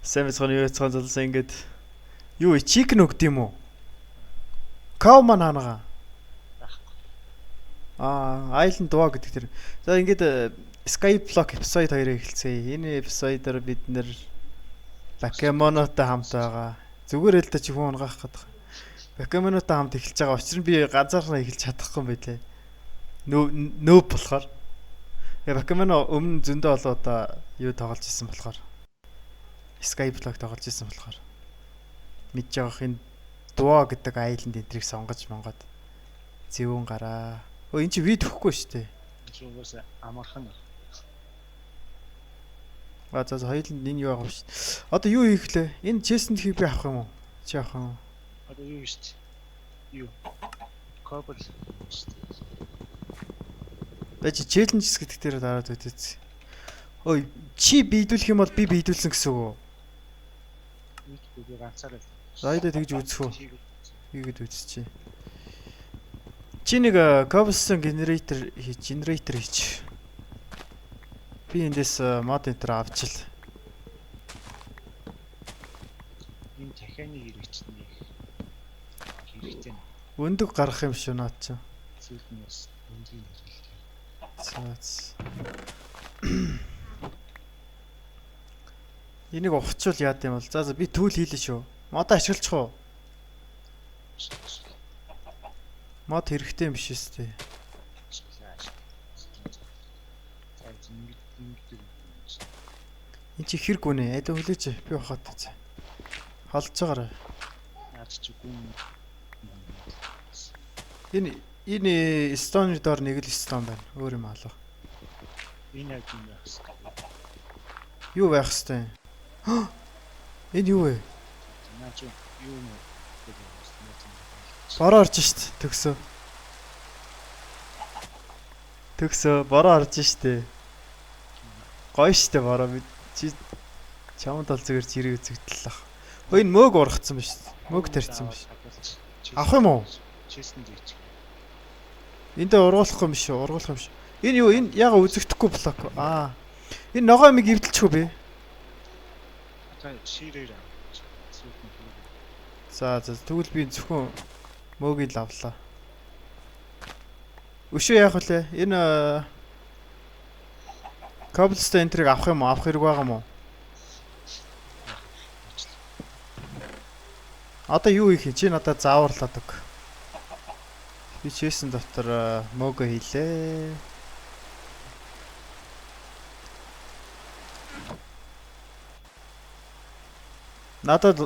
Сайн мэцхан юу яцхан залсан ингээд юу чикен өгд юм уу? Кав маань ханага. Island Dua гэдэг тэр. За ингээд Skyblock episode 2-ыг эхэлцгээе. Энэ episode-оор бид нэр Bakemonoтой хамт байгаа. Зүгээр л да чи хүн унгаах гэдэг. Bakemonoтой хамт эхэлж байгаа. Учир нь би ганцаархнаа эхэлж чадахгүй юм байлээ. Нөөб болохоор. Bakemono өмнө зөндөө болоо одоо юу тоглож исэн болохоор. Skyblock тоглож исэн болохоор. Мэдж байгаах энэ Dua гэдэг Island энтрийг сонгож монгод зэвүүн гараа. Өө эн чи вид өгөхгүй шүү дээ. Чугаас амархан. За хоёуланд энэ юу байгаа юм шүү. Одоо юу хийх лээ? Энэ chest-д хийх би авах юм уу? Чи авах юм уу? Одоо юу шүү дээ? Юу? Cobble шүү дээ. Бач challenges гэдэг дээр дараад үтээц. Ой, чи бийдүүлэх юм бол би бийдүүлсэн гэсэн үг үү? Би ганцаараа. Зайдаа тэгж үзэх үү? Хийгээд үзчихье. Чи нэг cobblestone generator хийч. Би эндээс mod enter авчил. Энэ дахианы хэрэгтэй. Өндөг гарах юм шүү наад чи. Сүүлнээс өндөгийн хэрэгтэй. Энийг ухчвал яад юм бол. За би түүл хийлээ шүү. Мод ашиглах уу? Мод хэрэгтэй юм биш үстэй. Энд чи хэрэг үнэ? Айда хүлээж би ухаад за. Холж байгаарай. Наач чи гүн. Энэ стone доор нэг л stone байна. Өөр юм алга. Энэ яг юм байх хэрэгтэй. Юу байх хэвтэй? Энэ юу вэ? Наач юу юм бэ? Бороо орж шít төгсөө бороо орж шít. Гоё шít бороо чи чамд бол зүгээр жирийг үзэгдэл ах. Хөө энэ мөөг ургацсан биш. Мөөг тарьсан биш. Авах юм уу? Честэн дийч. Энд ургуулах юм биш үү? Ургуулах юм биш. Энэ юу? Энэ яга үзэгдэхгүй блок. Энэ ногоо миг эвдэлчихв бэ? Ширээр. За тэгвэл би зөвхөн мөөгийг лавлаа. Өшөө яах вэ? Энэ cobblestone энтрийг авах юм уу? Авах хэрэг байгаа юм уу? Одоо юу хийх юм? Чи надад зааварлаад өг. Би честэн дотор мөөгөө хийлээ. Надад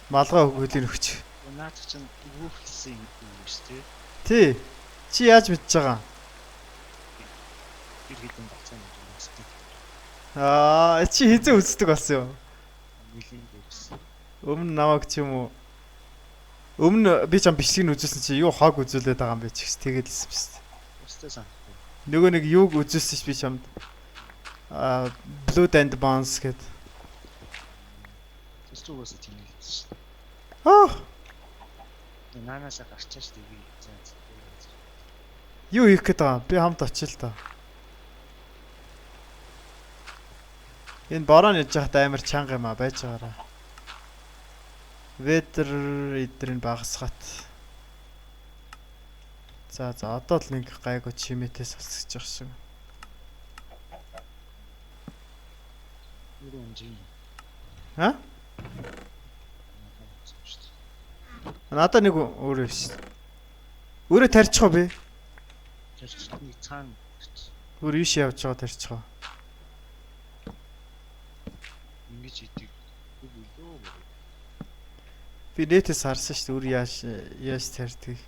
малгай хөлийг өгч. Наад чинь гүйлсэн юм шүү дээ. Тий. Чи яаж мэдж байгаа? Тэр хэдэн багцаа юм. Чи хизээ үздэг болсон юм. Нэлийн гэсэн. Өмнө намайг ч юм уу. Өмнө би ч ам бичлэг нь үзүүлсэн чи юу хог үзүүлээд байгаа юм бэ ч гэж тэгээд хэлсэн биз. Өстэй сан. Нөгөө нэг юуг үзүүлсэн чи би чамд Blood and Bones гэд. Тэстүүгээс тийм хэлсэн шүү. Наанасаа гарчаа шүү дээ. Юу хийх гээд байгаа? Би хамт очил та. Энэ бороо нэж яхад амар чанга юм байж байгаараа. Ветер эдрийн багасгат. За одоо л нэг гайгүй чимэтээс алсгаж явах шиг. Надад нэг өөрөө биш. Өөрөө тарьчих уу би? Тарьчих цаана. Өөр ийш явж байгаа тарьчих уу? Ингэж идэг. Би нэтээс харсан шүү дээ. Өөр яаж тарьдаг.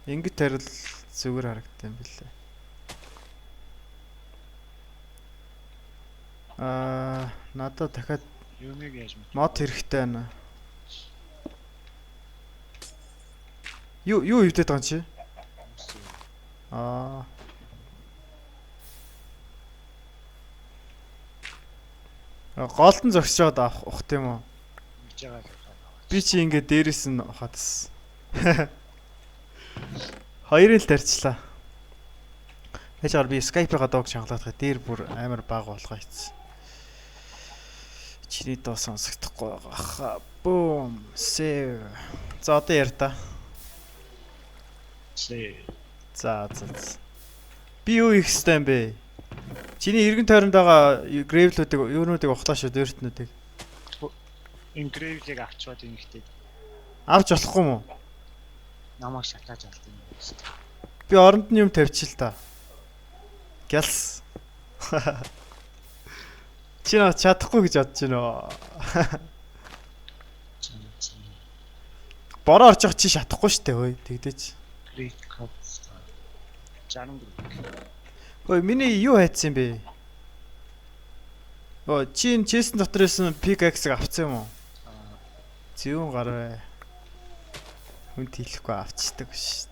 Ингэж тарил зүгээр харагдсан юм билээ. Надад дахиад юуныг яаж мэд. мод хэрэгтэй байна. Юу хөвдөд байгаа чи? Голтон зогсоод авах ухт юм уу? Би чи ингээд дээрээс нь хатсан. Хоёрын л тарьчлаа. Яжгаар би Skype-га доог чангалаад дээр бүр амар баг болгоо ийцсэн. Чиний доо сонсогдохгүй байгаа. Boom. Save. За одоо яар та. За. Би юу их хэвтэй юм бэ? Чиний эргэн тойронд байгаа грейвлүүдийг, юунуудыг ухлаа шүү, дээртнүүдийг. Энэ грейвлийг авчваад ингэхдээ Авч болохгүй мүү? намайг шатааж алдсан юм байна шүү дээ. Би оронд нь юм тавьчих л та. Гялс. Чи нөө чадахгүй гэж бодож байна оо. Бороо орчих чи шатахгүй штэ хөөе тэгдэж. Great Cops 64. Хөөе миний юу хайцсан бэ? Оо чи энэ честэн дотор байсан pickaxe-ыг авцсан юм уу? Зүүн гарвэ. Хүн тийлэхгүй авчдаг шүү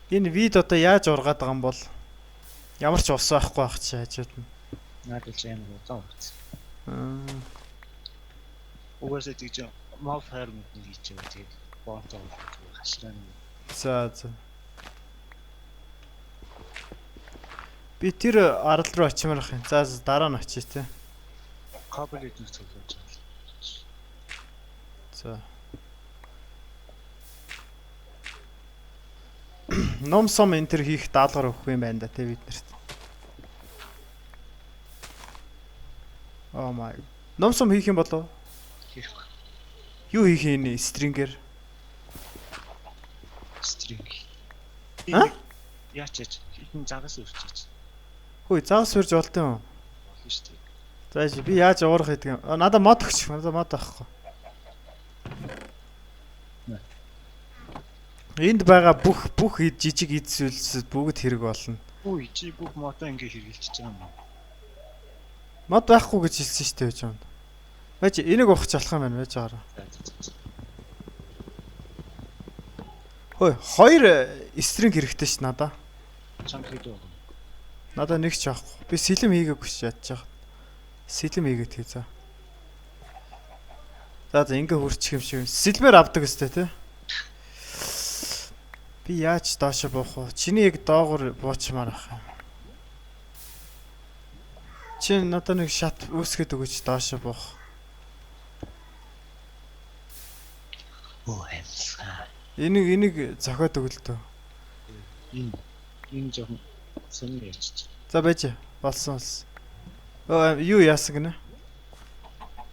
дээ. Энэ вид одоо яаж ургаад байгаа юм бол ямар ч ус байхгүй байх чи хажууд нь. Надад ч амар удаан урт. Угаасаа тийж mob farm нэг хийж байгаа тэгээд бонтоо хашраа. За. Би тэр арал руу очимаар ах юм. За дараа нь очие те. Cobble-ийг нэг цуглуулж байгаа. За. Ном сом энэ төр хийх даалгавар өгөх юм байна да те бид нарт. Oh my. Ном сом хийх юм болов? Хийх. Юу хийх юм бэ? Стрингер. String. Яач хитэн загас өрчөөч. Хөөе, загас өрж болтой юм. Болно шүү дээ. За би яаж уурах гэдэг юм. Надад мод өгч. Надад мод авахгүй. Энд байгаа бүх жижиг эдсүүлсэд бүгд хэрэг болно. Үгүй чи бүх мото ингээ хэргэлчихэж байгаа юм. Мод байхгүй гэж хэлсэн шүү дээ гэж юм. Байж энийг ухаж болох юм байна байж байгаа. Хөөе, 2 стринг хэрэгтэй ш надаа. Чанга хэд байгаа. Надаа нэг ч авахгүй. Би сэлэм хийгээгүй ч ядж байгаа. Сэлэм хийгээд хий за. За ингээ хурчих юм шиг. Сэлмээр авдаг өстэй те. Би яаж доошо буух вэ? Чиний яг доогуур буучмаар ах юм. Чи надад нэг шат үүсгээд өгөөч доошо буух. Оо эмсаа. Энийг зохиод өгөл төө. Энэ жоохон сонир ярьчих. За байж болсон. Оо юу яасан гинэ?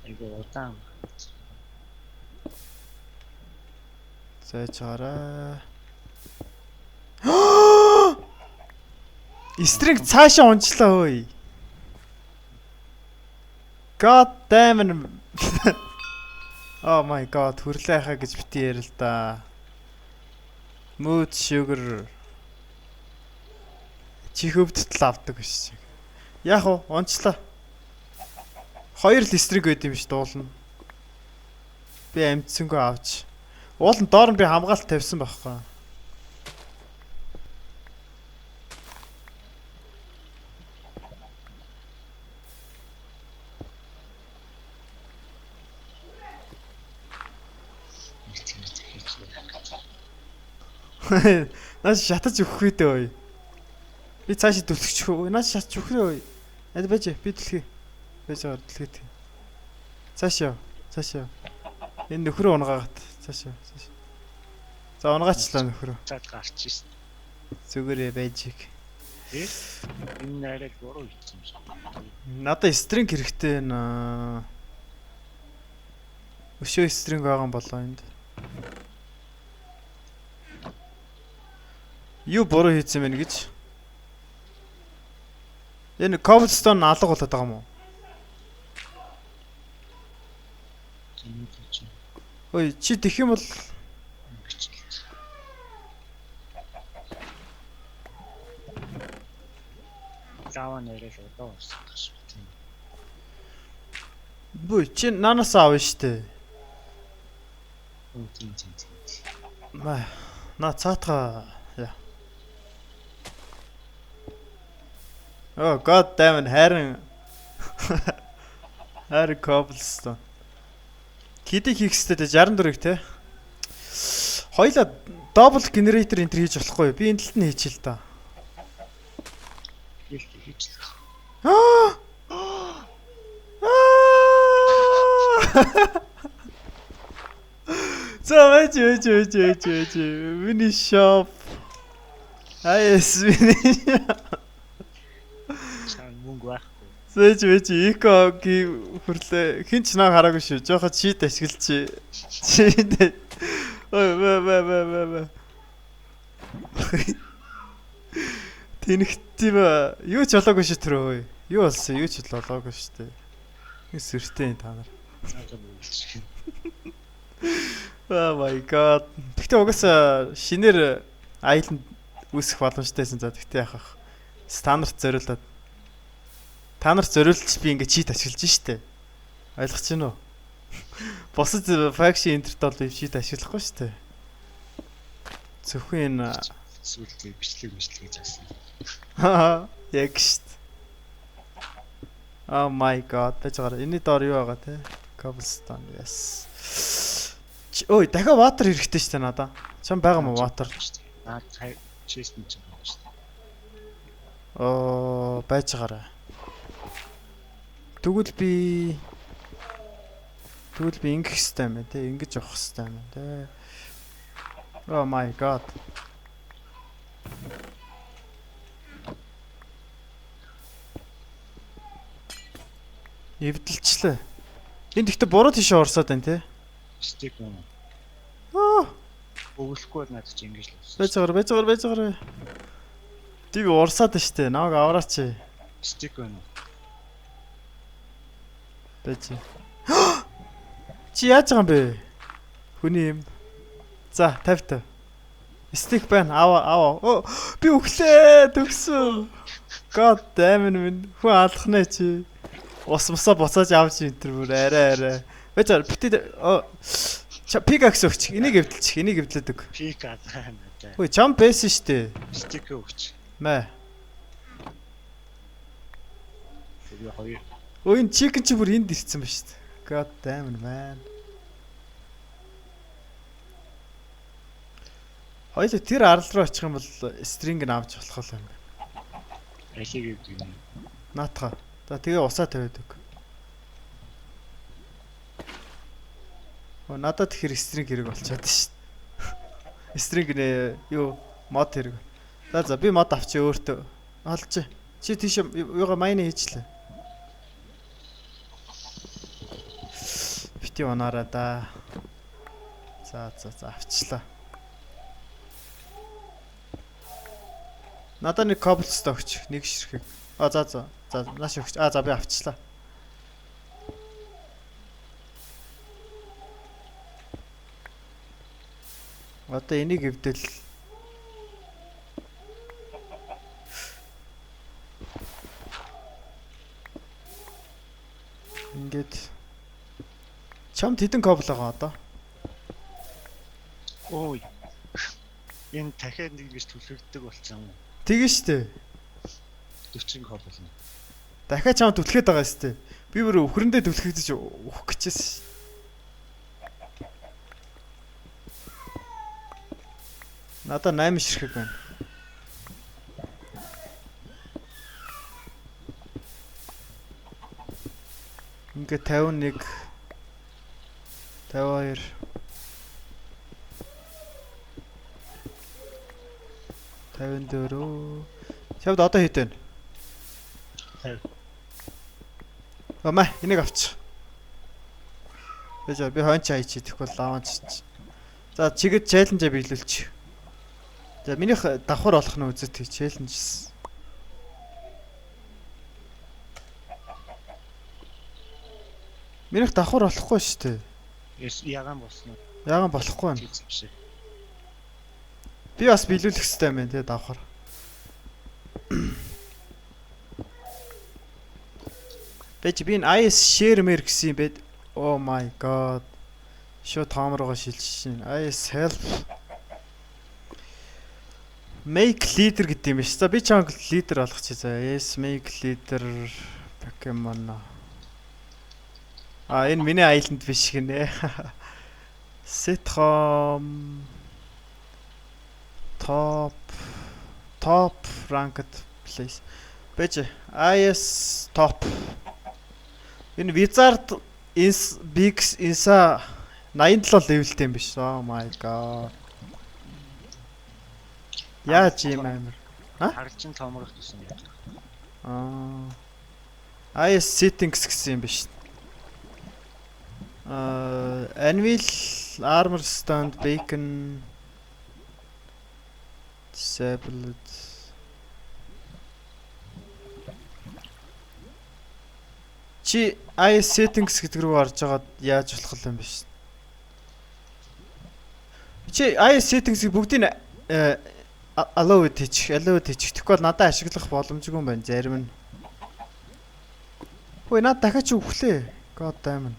Айгу удаан. Зайж гараа. Стринг цаашаа унчлаа хөөе. God damn it. Oh my god, хүрлээ хаа гэж бити ярил да. Mood sugar. Чи хөвдөлт авдаг биш. Яг уу унчлаа. 2 л стринг байд юм ш дуулна. Би амтсангүй авч. Уул нь доор нь би хамгаалт тавьсан байхгүй. Наас шатаж өгөх үү дээ. Би цаашаа түлхчих үү? Наас шатж өгөх үү? Эд байж би түлхий. Байж байгаа түлхийт. Цаашаа. Энэ нөхрөө унгаагаад цаашаа. За унгаачлаа нөхрөө. Цаад гарч ирсэн. Зүгээрээ байж иг. Энэ найраг буруу хийсэн юм шиг. Надад стринг хэрэгтэй наа. Өшөө стринг байгаа юм болоо энд. Юу буруу хийсэн мэн гэж? Энэ cobblestone алга болоод байгаа юм уу? Ой, чи тэх юм бол Лава нэрэл удаа урсах гэж байна. Бүү чи нанаас аав штэ. Тийм. На цаатга. Oh god damn it, харин cobblestone. Хэдийг хийх хэвчтэй 64-ыг те. Хоёлаа double generator энэ хийж болохгүй. Би энэ талд нь хийчихэл та. Хийж. Аа! За байж. Миний shop. Айс миний. Чаан мөнгө байхгүй. Байж экоги хүрлээ. Хин ч наа хараагүй шүү. Жохоо чит ашиглачи. Чит. Ой ба. Тэнэгт ба юу ч болоогүй шүү тэрөө. Юу болсон? Юу ч болоогүй шүү дээ. Энэ сүртэй та нар. Цаага мөнгө. Oh my god. Тэгтээ угаасаа шинээр айланд үүсэх боломжтойсэн за тэгтээ яхах. Стандарт зориулаад. Та нарт зориулж би ингээ чит ашиглаж штэ. Ойлгож байна уу? Босод faction интерт бол би чит ашиглахгүй штэ. Зөвхөн энэ Сүүлдээ бичлэг гэж хаасан. яг штэ. Oh my god. Тэжгээр энэ доор юу байгаа те? Cobblestone yes. Ой, дахиад water хэрэгтэй штэ надаа. Чам байгаа мó water? Аа чест нь ч байгаа штэ. Оо, байж байгаарай. Тэгвэл би ингэх хэрэгтэй юм байна те. Ингэж явах хэрэгтэй юм байна те. Oh my god. Эвдэлчлээ. Энд ихтэй буруу тийш орсоод байна те. Стик юм. Аа, Өглөхгүй надад чи ингэж л болсон. байж байгаарай. Тийг урсаад байна штэ. Намайг авраач. Стик байна. Байж. Чи яаж байгаа юм бэ? Хүний юм. За, 50 та. Стик байна. Аваа. Оо, би өглөө төгсөн. God damn it. Хүн алах нэ чи. Усмасаа буцааж авч энэ төр бүр арай. Байж битээ пикакс өгч. Энийг эвдэлдэг. Пик аа. Хөөе, чам байсан штэ. Стик өгч. Мэ. Тэгээ хоёр. Өө энэ чикен чи бүр энд ирсэн ба штэ. God damn it man. Хоёул тэр арал руу очих юм бол стринг нь авч болох юм байна. Алиг гэдэг юм. Наатаха. За тэгээ усаа тавиад өг. Надад тэгэхээр стринг хэрэг болчиход шít. Стринг нэ юу мод хэрэг. За би мод авчи өөртөө. Олж. Чи тийш юугаа майны хийчлээ. Бити онаараа да. За авчлаа. Надад нэг cobblestone өгч. Нэг ширхэг. За нааш өгч. За би авчлаа. Одоо энийг эвдэл. Ингээд чамд хэдэн кобл байгаа одоо? Ой. Энэ дахиад нэг гэж түлхэгддэг болсон юм. Тэгээ штэ. 40 кобл нь. Дахиад чамд түлхээд байгаа штэ. Би бүр өхрөндөө түлхэгдэж өөх гэжсэн. Надаа 8 ширхэг байна. Ингээ 51 52 54 Чавд одоо хэд вэ? 50. Амаа энийг авч. Би хойч хайч идэх бол лаванч. За чигэд челленж биелүүлчих. За минийх давхар болох нь үзet тий челленж. Минийх давхар болохгүй шүү дээ. Ягаан болсон уу? Ягаан болохгүй байна. Би бас биелүүлэх хэрэгтэй юм байна тий давхар. Би энэ IS share mer гэсэн юм бэ? Oh my god. Шо таам руугаа шилжиж байна. IS help. Make leader гэдэг юм биш. За би чанг leader болгоч. За yes make leader Pokemon. Энэ миний айланд биш гинэ. Set home top ranked place. Бэж IS top. Энэ Wizard Big Insa 87 левелтэй юм биш. Oh my god. Яаж юм амар. Харалчин томрох гэсэн юм. IS settings гэсэн юм биш. Anvil armor stand beacon disabled. Чи IS settings гэдэг рүү орж байгаад яаж болох юм биш. Чи IS settings-ийг бүгдийг allow хийчих. Тэгэхгүй бол надад ашиглах боломжгүй юм байна зарим нь. Хөөе наад дахиад чи өглөө. God damn.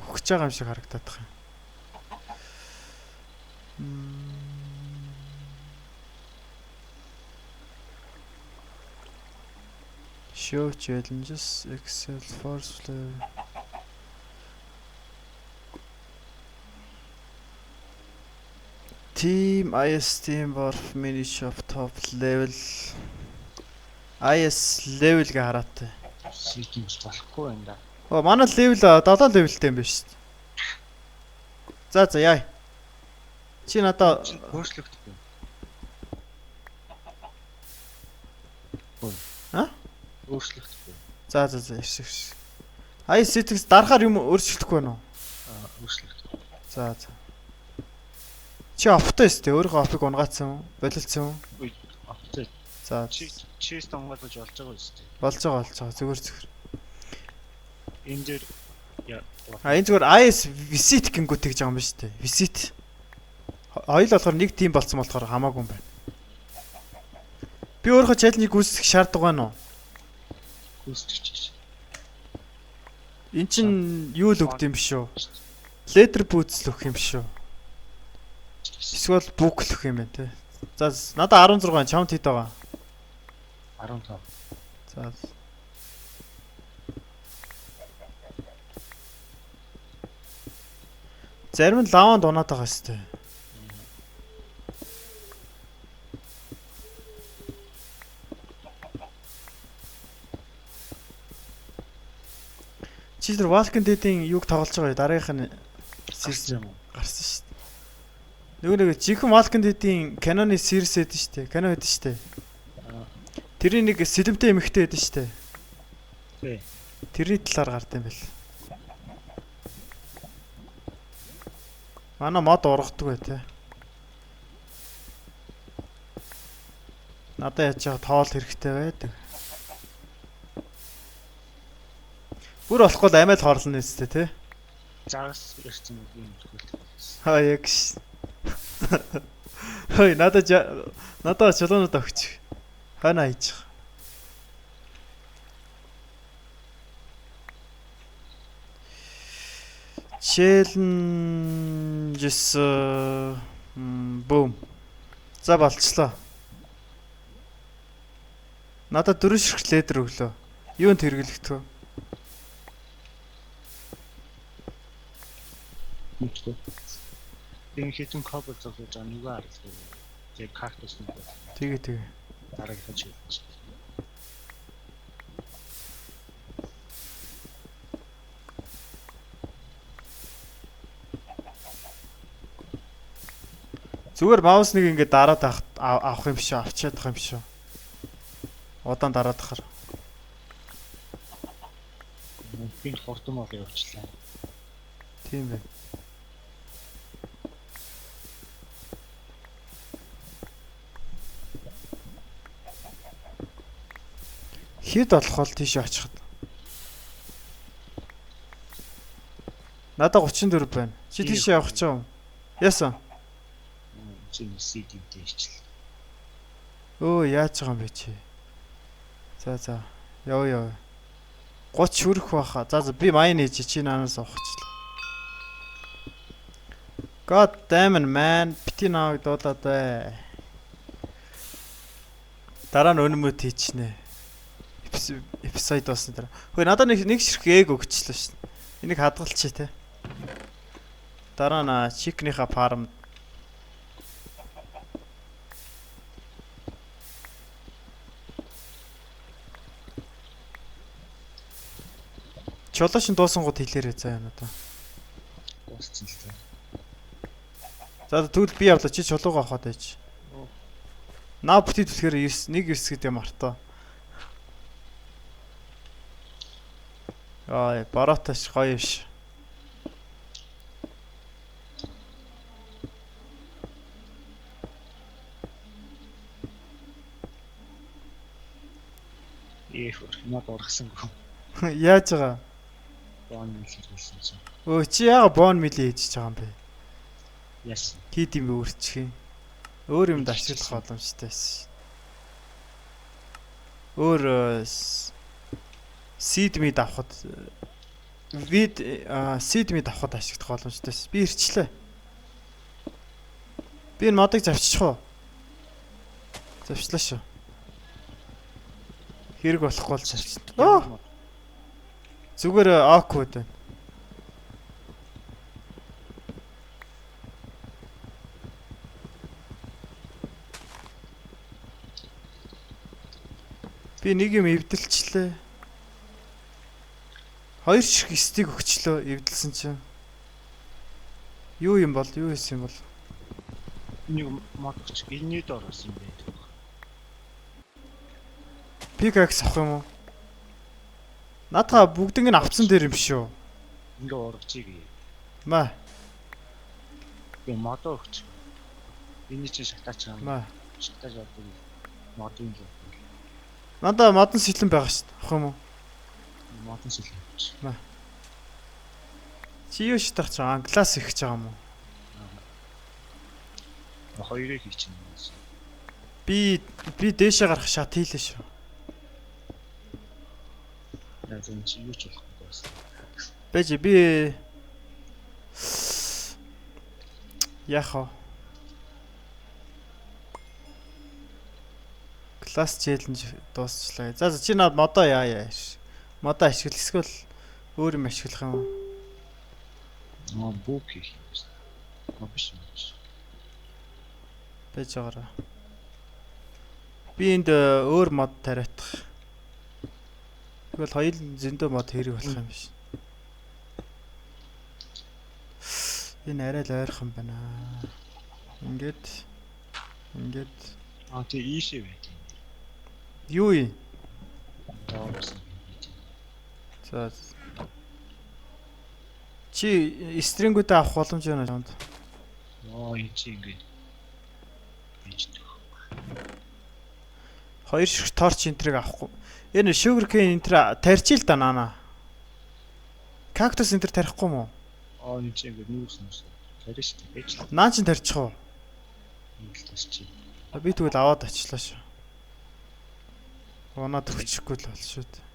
Өгч байгаа юм шиг харагдаад байна. Show challenges Excel force level. Team IS team warf mini shop top level. IS level гэ хараатай. Settings болохгүй байна да. Оо манай level 7 levelтэй юм байна шүү дээ. За яа. Чи надаа өөрчлөгдөхгүй. Өөрчлөгдөхгүй. За ирсэх. IS settings дарахаар юм өөрчлөхгүй байна уу? Өөрчлөгдөхгүй. За. Чи офтой өстэй өөрийнхөө офыг унгаацсан уу? Болилцсон уу? Офтой. За. Чи стонголж болж байгаа үстэй. Болж байгаа. Зүгээр. Энэ дээр энэ зүгээр IS visit гингүү тэгж байгаа юм ба шүү дээ. Visit. Хоёул болохоор нэг тим болцсон болохоор хамаагүй юм байна. Би өөрийнхөө чаленжийг гүйцэтгэх шаардлага байна уу? Гүйцэтгэж. Эн чин юу л өгд юм биш үү? Letter boots л өгөх юм биш үү? Эсвэл book л өгөх юм байна те. За надад 16 чамд хэд байгаа? 15. За. Зарим нь лаванд унаад байгаа шүү дээ. Чи тэр Walking Dead-ийн юг тоглож байгаа дараагийнх нь season гарсан шүү дээ. Нэг жинхэнэ Walking Dead-ийн Canon-ы series эдэн шүү дээ. Canon эдэн шүү дээ. Тэрний нэг сэлэмтэй эмэгтэй эдэн шүү дээ. Тий. Тэрний талаар гард юм бэл. Манай мод ургадаг бай тээ. Надад яаж яа тоол хэрэгтэй байдаг. Бүр болохгүй амиал хорлно нэстэй тий. Загас ирсэн юм төгөл. Яг ш. Хөөе надад чулуунууд өгч. Хана хийж. Challenges boom. За болчлоо. Надад 4 ширхэг ледер өглөө. Юунд хэрэглэхтгөө? Мэдгүй. Энэ хитэн кабел зогсож байгаа нэг арга. Яг кактус нэг. Тэгээ. Дараагийнхаа чиглэл. Зүгээр маус нэг ингэ дараад авах юм шүү, авчиад авах юм шүү. Удаан дараад ахаар. Би хурдан мол явуулчлаа. Тийм байна. Хэд болох бол тийш очиход. Надаа 34 байна. Чи тийш явах ч юм. Яасан? Чи CD дэвчл. Өө яаж байгаа юм бэ чи? За. Яв. 30 хүрэх баха. За би майн ээж чи наанаас авахчлаа. God damn it man. Бити нааг дуулаад бай. Дараа нь өнөмөд хийчихнэ. Эпизод болсон дараа. Хөөе надад нэг ширхэг ээг өгчлөө шин. Энийг хадгалчих те. Дараа нь чикнийхаа фарм чулуушин дуусангууд хэлээрэй заа юм одоо. Дууссан л таа. За тэгвэл би явлаа чи чулуугаа авахад байж. Наа бүтээд болохоор 1-9 гэдэг мартаа. Барааташ гоё биш. Над ургасангүй. Яаж байгаа? Бон мэл хийсэн чинь. Өө чи яага бон мили хийж байгаа юм бэ? Яс. Хийд юм өөрчих юм. Өөр юмд ашиглах боломжтой байсан. Өөр seed meat авахд seed meat авахд ашиглах боломжтой байсан. Би ирчлээ. Би энэ модыг завчих уу? Завчлаа шүү. Хэрэг болохгүй л завчих. Зүгээр awkward байна. Би нэг юм эвдэлчлээ. 2 шиг стик өгчлөө эвдэлсэн чинь. Юу юм бол юу хийсэн юм бол? Нэг мод өгч гинэд орсон юм байна. Pickaxe авах юм уу? Наадха бүгднийг нь авцсан дээр юм шүү. Ингээ ургачиг. Маа. Би мод өгч. Энэ чинь шатаач юм. Маа. Шатааж болдог. Модын л. Надаа модон сэлэн байгаа шүү дээ. Авах юм уу? Модон сэлэн. Маа. Чи юу шатах ч англаас их ч байгаа юм уу? Хоёрыг хийчихнэ. Би дээшээ гарах шат хийлээ шүү. Тэгвэл чи юу ч болохгүй байсан. Бэж би яхаа. Класс челленж дуусчлаа. За чи над модоо яа. Модоо ашигла эсвэл өөр юм ашиглах юм уу? Бук хийх юм. Биш. Бэж байгаараа. Би энд өөр мод тариатах. Тэгвэл хоёул зөндөө мод хэрэг болох юм биш. Энэ арай л ойрхон байна. Ингээд Тэг ийшээ байт. юу юм? За. Чи стрингүүдээ авах боломж байна уу? Энэ чи ингээд бичдэг. 2 шиг торч энтриг авахгүй. Энэ sugar cane энтер тарьчих л да наана. Cactus энтер тарихгүй мó? Энэ чи ингээд нүүрсэн. Тарьж шүү дээ. Наа чин тарьчих уу? Ингээд тарьчих. Би тэгвэл аваад очлаа шүү. Унаад өгчихгүй л бол шүү дээ.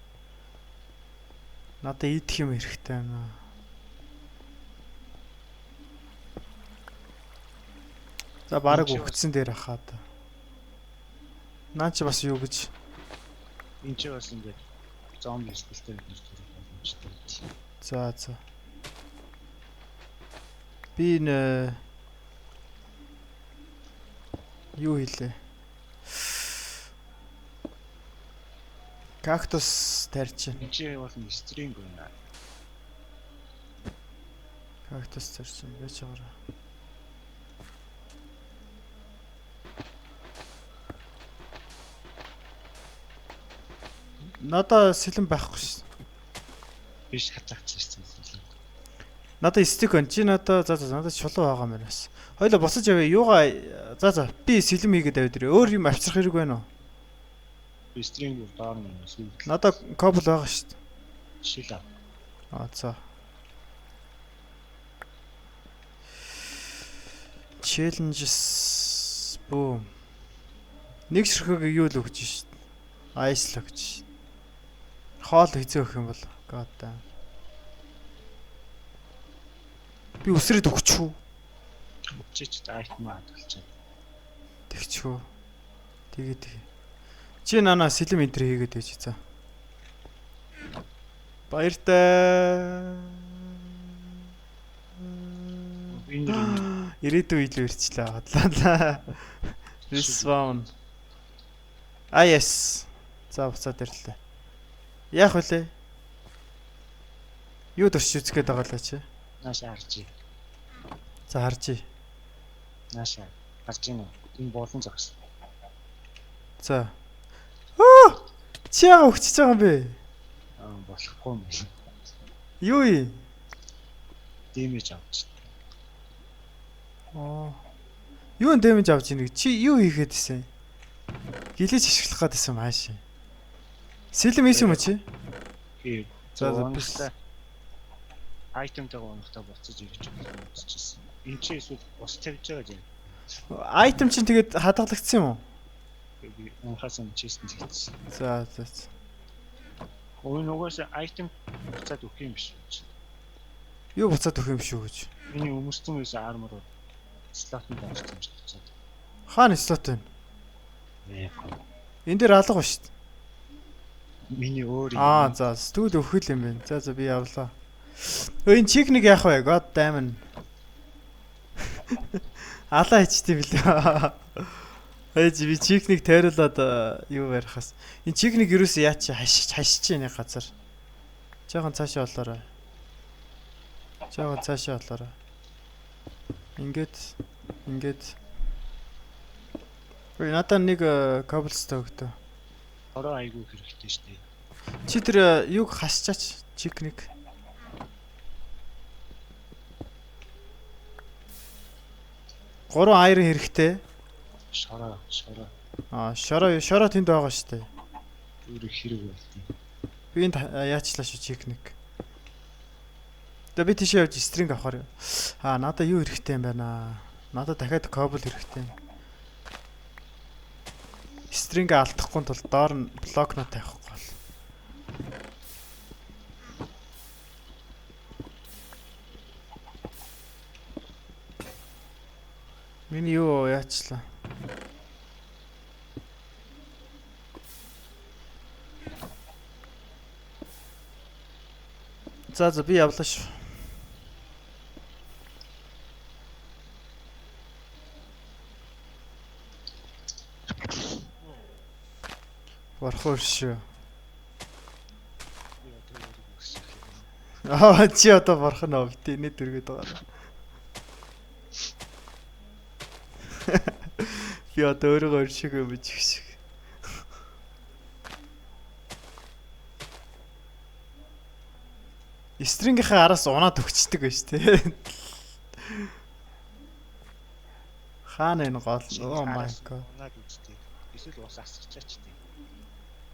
Надад идэх юм хэрэгтэй байна. За бараг өгцөн дээр хахаад. Наа чи бас юу гэж? Энд чи бас ингээд зомби стилтэй боломжтой. За. Би нэ юу хийлээ? Cactus тарьж. Энд чи бол стринг байна. Cactus тарьж байж байгаараа. Надаа сэлэн байхгүй шээ. Биш хацаагч шээ. Надаа стик байна. Чи надаа надад чулуу байгаа юм байна. Хоёлоо буцаж явъя. Юугаа би сэлэм хийгээд аваад ирээ. Өөр юм авчрах хэрэг байна уу? Би стринг доор нь сүүл. Надаа кабл байгаа шүү дээ. Шилээ. За. Challenges boom. Нэг ширхэг юу л өгч шээ. Ice л өгч. Хоол хизээ өгөх юм бол god damn. Би үсрээд өгч үү? Чич айтмаа адгалж. Тэгчүү. Тэгээд чи нана сэлэм энтер хийгээд байж за. Баяртай. Ирээдүйн илүү ирчлээ хадлаа. Respawn. Yes. За буцаад ирлээ. Яах вүлээ? Юу төрч үзэх гээд байгаа лаа чи? Нааша харж. За харж. Нааша харж гинэ. Энэ болон загс. За. Аа! Чи яага өгчөж байгаа юм бэ? Болохгүй юм. Юу юм? Дэмэж авч. Юу н дэмэж авч ийнэ? Чи юу хийгээд исэн? Гэлэж ашиглах гэдсэн мааш. Сэлэм ийс юм уу чи? За за. Айтемтэй гоонохтой буцаж ирж үзчихсэн. Энд чи эсвэл бус тавьж байгаа юм. Айтем чинь тэгээд хадгалагдсан юм уу? Унхаас нь чистэн зэгцсэн. За. Ой нугаас айтем буцаад өгөх юм биш. Юу буцаад өгөх юм шүү гэж. Миний өмөрсөн байсан армор слотнд авчихсан ч буцаад. Хаана слот вэ? Энд дээр алга ба шүү дээ. Миний өөр юм. За студ өгөх юм байна. За би явлаа. Энэ чикник яах вэ? God damn. Алаа хийчтэй билээ. Ээж би чикник тайруулаад юу барихаас. Энэ чикник юусэн яач хашиж яаны газар. Жаахан цаашаа болоорой. Ингээд. Ой надад нэг cobblestone өгдөө. Ороо айгүй хэрэгтэй шүү дээ. Чи тэр юг хасчаач чикник. Гурван айрын хэрэгтэй. Шороо. Шороо тэнд байгаа шүү дээ. Өөр хэрэг болтыг. Би энд яачлаа шүү чикник. Би тийшээ явж стринг авахаар. Надад юу хэрэгтэй юм байна? Надад дахиад кабел хэрэгтэй. Стринг алдахгүй тул доор нь блокнот тавихгүй бол. Миний юу яачлаа? За би явлаа шүү. Борхоо шүү. Чи одоо борхон оо битээ нэ дөргээд байгаа. Би одоо өөрийгөө өршөөгөө бич гэх. Стрингийнхаа араас унаад өгчдөг байж тээ. Хаана энэ гол? Oh my god. Унаад үзтээ. Эсвэл ус асчихаач тээ.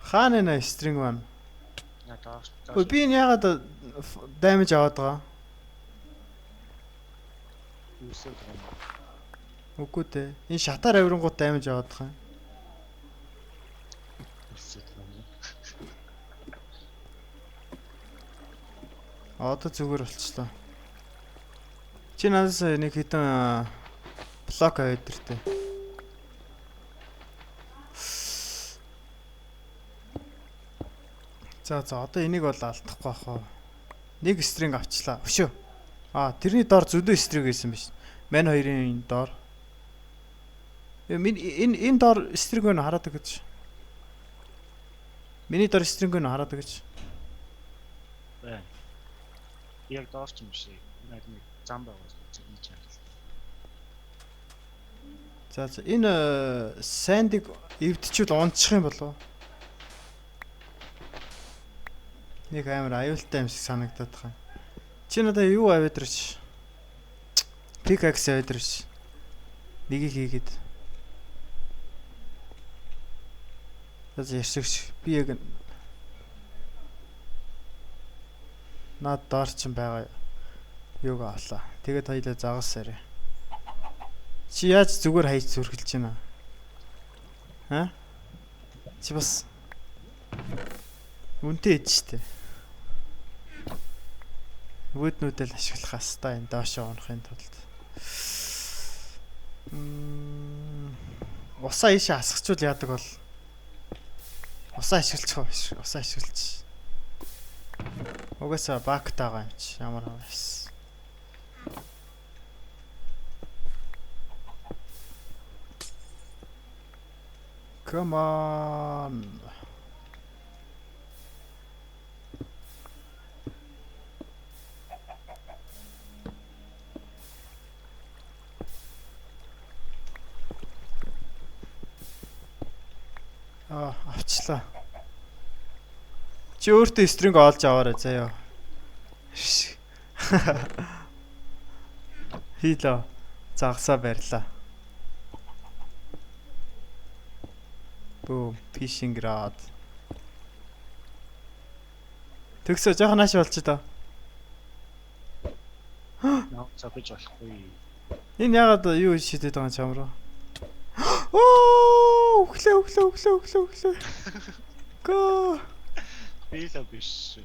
Хаана энэ стринг маань? Надаа. Би энэ ягаад damage аваад байгаа? Үсэг юм. Үгүй дээ. Энэ шатаар авирингууд damage аваад байгаа юм. Үсэг юм. Одоо зүгээр болчихлоо. Чи надаас нэг хитэн блок аваад иртээ. За одоо энийг бол алдахгүй бах уу. Нэг стринг авчлаа. Өшөө. Тэрний доор зөндөө стринг байсан биш. Мань хоёрын доор. Энэ доор стринг нь хараад гэж. Миний доор стринг нь хараад гэж. Бай. Яг доорч юм шиг. Нэг зам байгаас хийж чадлаа. За энэ сандыг эвдчүүл унчих юм болов. Нэг амар аюултай юм шиг санагдаад байгаа. Чи надаа юу аваад ирж? Pickaxe аваад ирж. Нэгийг хийгээд. За яшигч би яг наад доор ч байгаа юуг авлаа. Тэгээд хоёлаа загасаарэ. Чи яаж зүгээр хайж зүрхэлж байна? Чи бас үнтэй ээжтэй. Вүднүүдэл ашиглах хастай энэ доошоо унахын тулд. Усаа ийшээ хасгачвал яадаг бол усаа ашиглах биш. Усаа ашиглаж. Угаасаа бактаага юм чи ямар аваас. Come on. Авчлаа. Чи өөртөө стринг олж аваарай заяа. Хийлээ. Загсаа барьлаа. Boom, fishing rod. Төгсөө жоохон нааш болчих доо. Наа цогж болохгүй. Энэ ягаад юу шидэт байгаа чам руу? Оо, өглөө. Го. Била биш.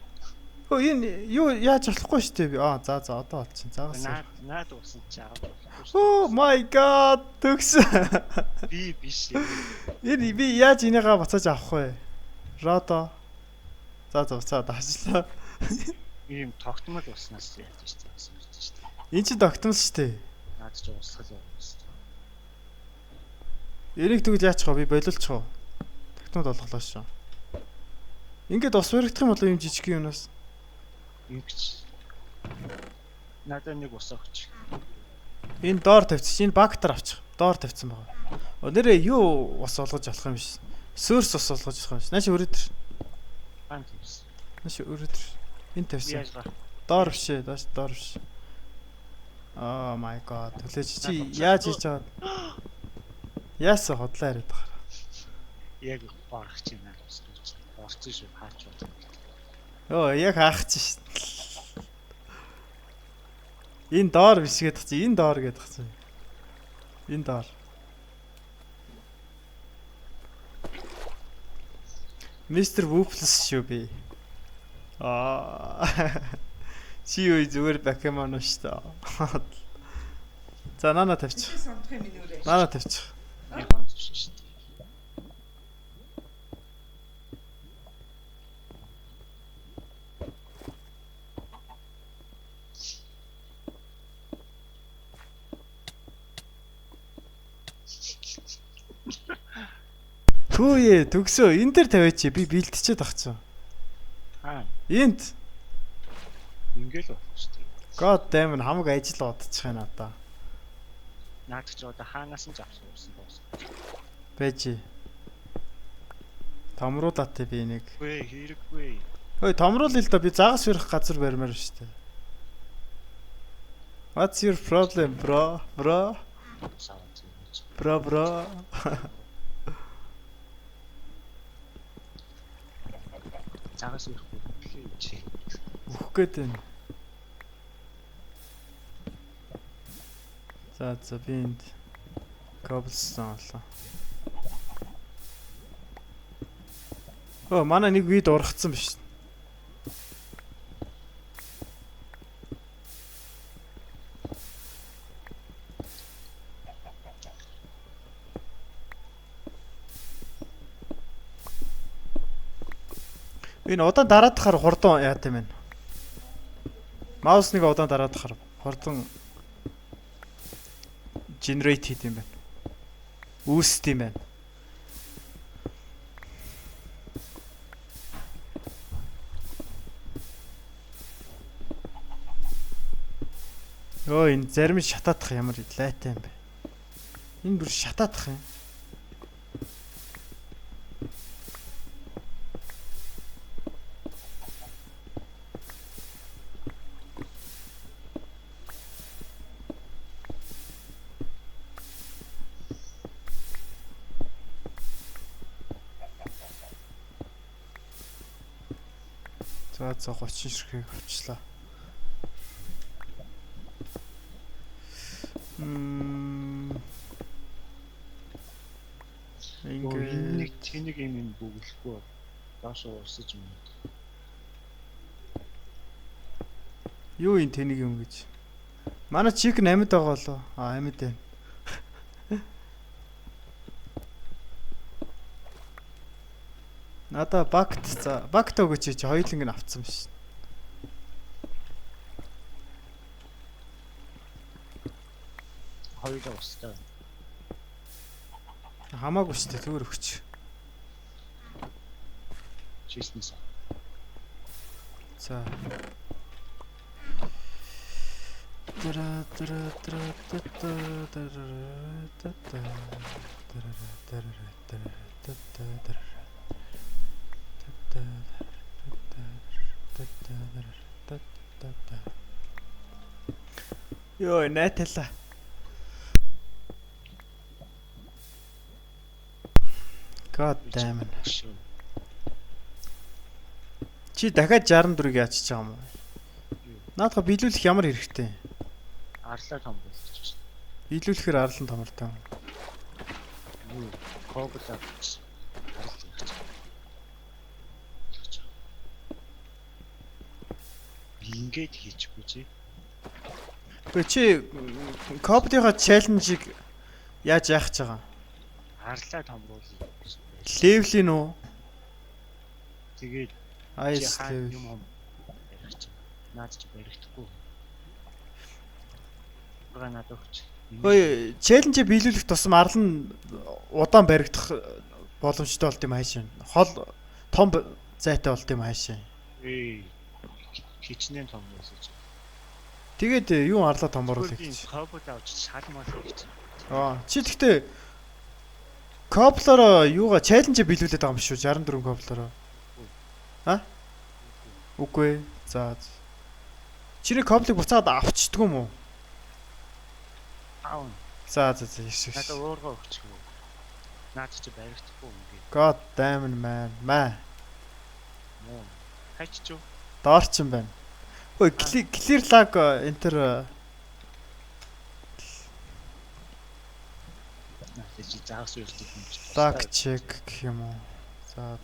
Оо энэ юу яаж болохгүй шүү дээ. За одоо болчихно. Загасаа. Наад усан чи авах болохгүй шүү. Oh my god. Төгс. Би биш. Энэ би яаж энийгээ буцааж авах вэ? Родо. За даашлаа. Ийм тогтмол уснаас яаж ч гэсэн шүү дээ. Энд чи тогтмол шүү дээ. Наад ч уусгал уус. Энийг тэгвэл яачих вэ? Би болиулчих уу? Тогтмол болголоо шүү. Ингээд ус баригдах юм болоо юм жижиг юмнаас. Ингэж. Надад нэг ус өгч. Энэ доор тавьчих. Энэ бактер авчих. Доор тавьсан байгаа. Нэрээ юу ус олгож болох юм биш. Сөрс ус олгож болох юм биш. Нааш өрөөдөр. Антивс. Нааш өрөөдөр. Энэ тавьсан. Яаж га? Доор биш ээ. Доор биш. Oh my god. Төлөөч чи яаж хийж байгаа? Яасан хотлоо яриад байгаа. Яг барах чинь наа ус гэж. Орцсон шүү хаач бод. Оо яг хаах чинь. Энэ доор биш гэдэг чинь энэ доор гэдэг чинь. Энэ доор. Мистер Вуплс шүү би. Чи юу зүгээр Покемон шүү дээ. За нана тавьчих. Нана тавьчих. Яг онц шүү дээ. Төөе төгсөө энэ дээр тавиач би бэлтчихэд ахчихсан. Энд ингээл болох шүү дээ. God damn хамаг ажил бодчих юм надаа. Наад ч одоо хаанаас нь авсан боос. Бэж. Томруулаатай би нэг. Гүй хэрэггүй. Ой томруулъя л да би загас өрөх газар барьмаар шүү дээ. What's your problem, bro? Bro. Загас ирэхгүй чи. Үхэх гээд байна. За би энд cobblestone олоо. Оо манай нэг вид ургацсан биш. Энэ удаан дараадахаар хурдан яа гэм бэ? Маус нэг удаан дараадахаар хурдан generate хийх юм байна. Үүсдэг юм байна. Өө энэ зарим нь шатаадах ямар лайтай юм бэ? Энэ бүр шатаадах юм. За 30 ширхэг авчлаа. Нэг тэнэг юм бүгэлэхгүй доош уусаж юм. Юу энэ тэнэг юм гэж? Манай чик 8-д байгаа болоо. Амьд байна. Надаа багт өгөөч чи хоёуланг нь авцсан биш. Хоёулаа устаа. Хамаагүй ч төгөр өгч. Чиснэс. За. Йоо, найтала. God damn it. Чи дахиад 64-ыг яачиж байгаа юм уу? Наадха биелүүлэх ямар хэрэгтэй? Арлаа том болчих. Биелүүлэхээр арлан томортой юм. Юу, коглаа гэж. Ингээд хийчихгүй чи. Гэхдээ чи Коблийнхаа челленжийг яаж яах гэж байгаа? Арлаа томруулъя. Левлийн үү? Тэгээд Айс левел. юм барих чи. Наад чи барихдаггүй. Угаа надад өгч. Хөөе, челленжээ биелүүлэх тусам арлан удаан баригдах боломжтой болд юм хаашаа. Хол том зайтай болд юм хаашаа. Хичнээн том мессеж. Тэгээд юу арлаа том боруулах гэж. Кобл авч шалмаас гэж. Чи тэгтээ коблороо юугаа челленжээ биелүүлээд байгаа юм шүү 64 коблороо. Үгүй. За. Чиний коблыг буцаад авчдгүй юм уу? Аав. За ирсэн. Надад уурга өгчихгүй. Наад чи баригдахгүй юм гээ. God damn it man. Муу. Хайч юу? Доорч юм байна. Хөөе, clear lag enter чи заагс үйлдэх юм чи. lag check гэх юм уу? За.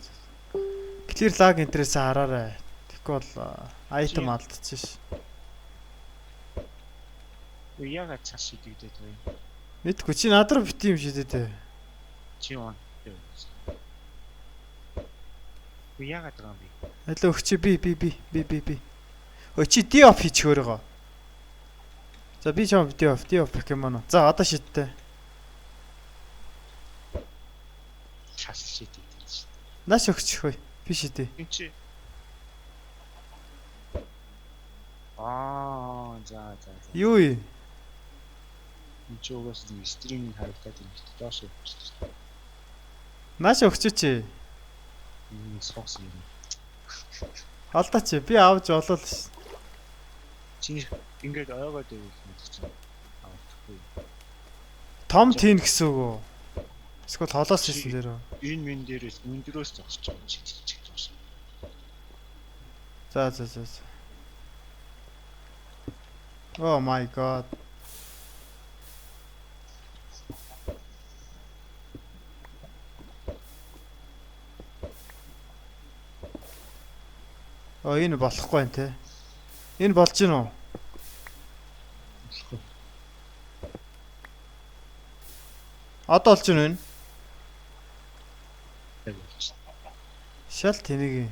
Clear lag enter-ээс хараарай. Тэгэхгүй бол item алдчихсан ш. Яагаад цааш шийдэгдээд вэ? Мэдгүй чи надруу бити юм шидэд. Чи юу? Яагаад байгаа юм бэ? Аль өгч би. Өө чи D-off хийчих өөрөөгөө. За би чам D-off Pokemon. За одоо шидтэй. Цааш шийдэгдээд ш. Наш өгч хөөе. Би шидэ. Энд чи. За. Юу юм? Энд чи угаас стриминг харагдаад юм шүү дээ. Доош өгч. Наш өгч чи. Сокс юм. Алдаач би авч олол ш. Чи ингээд ойгоод байвал мэдчих. Авахгүй. Том тин гэсэн үг үү? Эсвэл холоос хийсэн дээр үү? Энэ мен дээрээс мөндрөөс зогсож байгаа чиг зогсоо. За. Oh my god. Энэ болохгүй юм те. Энэ болж гин үү? Одоо болж гин үү? Шал тэнийг.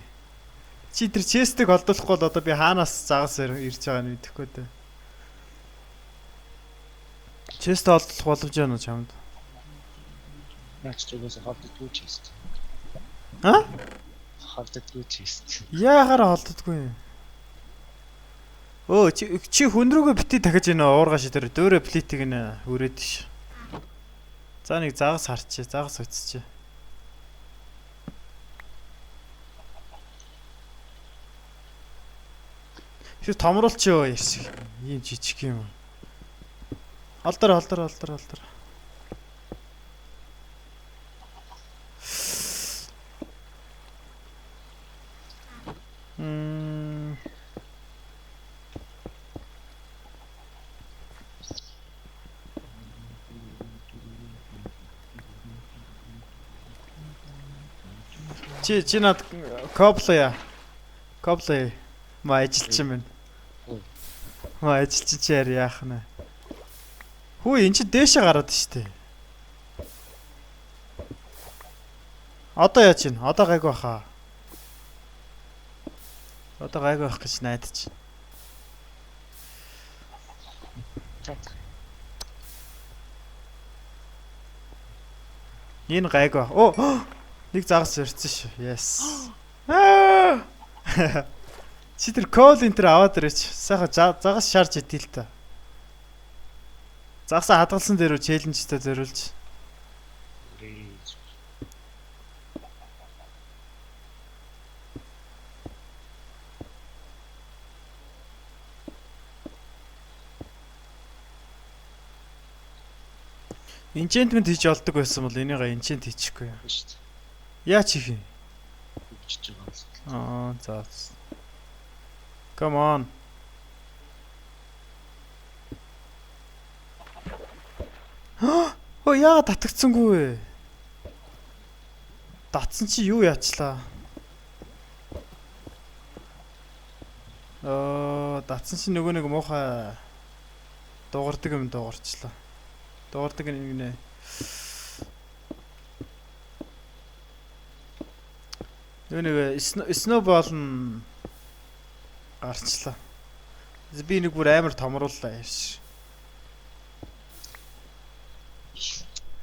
Чи тэр честийг олдуулахгүй бол одоо би хаанаас загас ирж байгааг нь мэдэхгүй дээ. Чест олдох боломж байна уу чамд? Наач чигээс холддгүй чест. Холддгүй чест. Яагаар холддгүй юм? Чи хүн рүүгээ бити дахиж энэ уургаш дээр дөөрэ плитиг нэ өрөөд ш. За нэг загас харчээ, загас уцчээ. Тэр томруулч ёо ярьсаг. Ийм жижиг юм. Алдар. Чи над коблоя. Ма ажилчин байна. Ма ажилчин чи яах нь. Хүү эн чи дээшээ гараад штэ. Одоо яаж ийн? Одоо гайг баха. Одоо гайг байх гэж найдаж. Энэ гайг ба. Нэг загас ирсэн шүү. Yes. Чи тэр кол энтер аваад ирээч. Сайхан загас шарж идээл та. Загасаа хадгалсан дээр челленжтэй зориулж. Enchantment хийж олдог байсан бол энийгээ enchant хийчихгүй. шүү дээ. Яа чи хий? Хөгжиж байгаа юм. За. Come on. Оо яа татгцсангүй вэ? Татсан чи юу яачлаа? Татсан чи нөгөө нэг муухай дуугардаг юм дуугарчлаа. Дуугардаг нэг нэ. Нөгөө нэг snowball нь гарчлаа. Би нэг бүр амар томрууллаа яаш.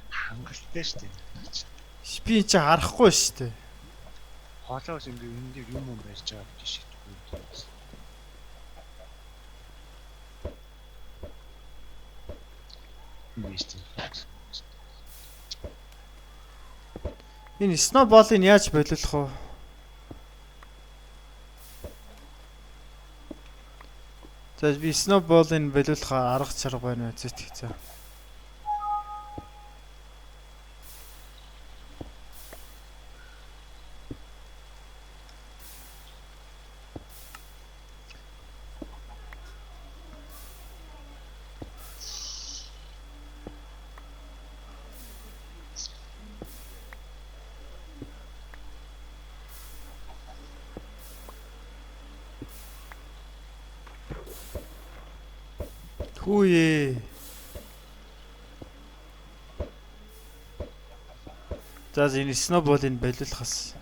Хангалттай шүү дээ. Би энэ чи харахгүй шүү дээ. Хоолоос ингээ энэ дээр юм барьж байгаа гэж шийдвэрлэв. Энэ snowball-ыг яаж болиулах вэ? За би snowball-ыг болиулах арга чарга байна үү зэтгцээ. Хүүе. За энэ snowball-ыг болиулахаас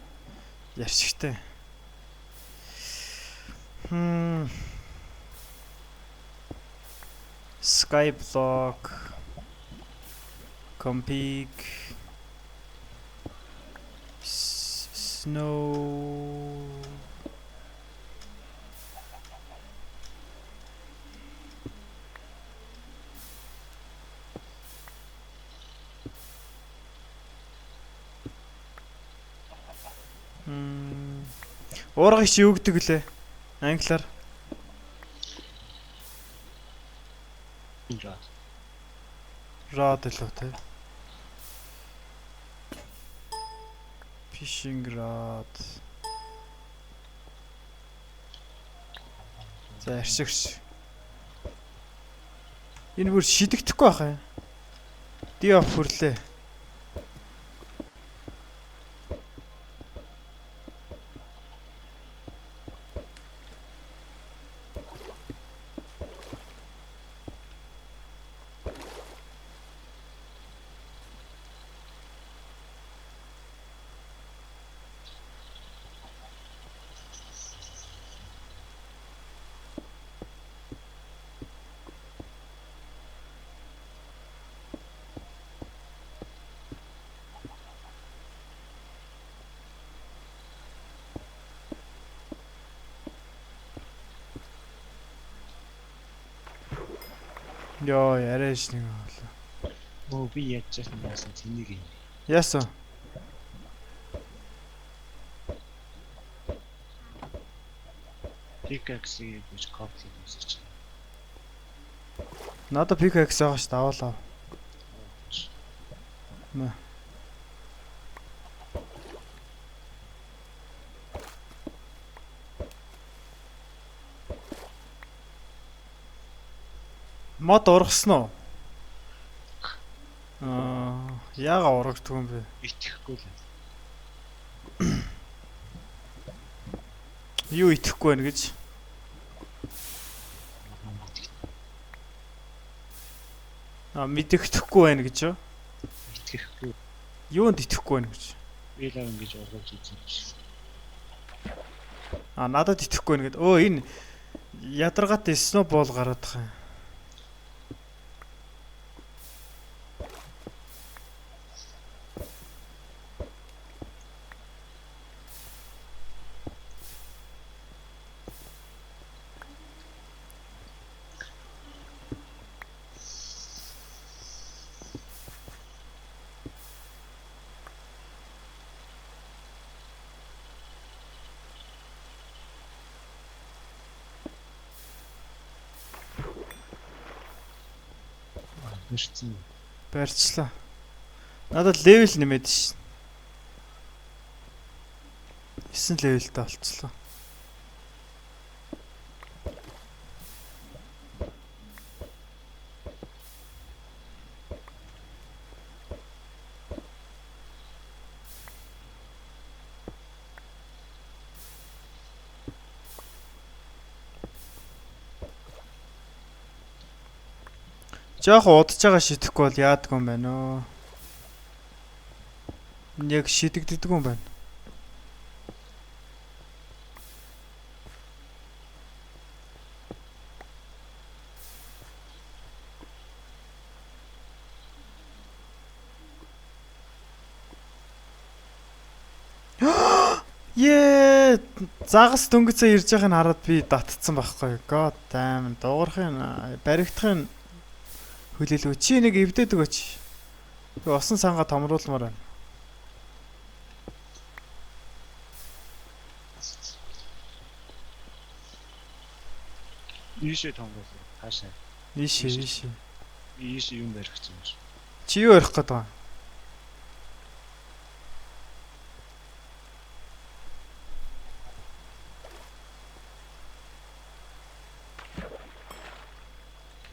яршигтай. Skyblock Compig Snow Уургыг чи юу гэдэг лээ? Англиар. Rod л үү те. Fishing rod. За аршигш. Энэ бүр шидэгдэхгүй байх юм. Ди оф хүрлээ. Йоо, яриаш нэг болоо. Өө би яаж яасан байсан тэнийг юм. Яасан? Pickaxe гэж коплиг хийсэж. Надад pickaxe байгаа ш даваалаа. Нэ. Мод ургасан уу? Яага урагдгүй юм бэ? Итгэхгүй л. Юу итгэхгүй байна гэж? Мэдэгдэхгүй байна гэж юу? Итгэхгүй. Юунд итгэхгүй байна гэж? Би л ингэж ургаж үзсэн биш. Надад итгэхгүй байна гэд. Энэ ядаргаатай snowball гараад байгаа юм. Барьчлаа. Надад левел нэмээд ш. 9 левелтэй болчихлоо. Жаахан удаж байгаа шидэхгүй бол яадгүй юм байна өө. Яг шидэгддэг юм байна. Ее загас дөнгөцөө ирж байгааг нь хараад би татцсан байхгүй. God damn дуугархын баригдахын хүлээлгүй чи нэг эвдээд өгөөч. Би усан сангаа томруулмаар байна. Ийшээ томруулаа. Хаашаа. Ийшээ. Ийшээ юм барих гэж байна. Чи юу ярих гээд байгаа?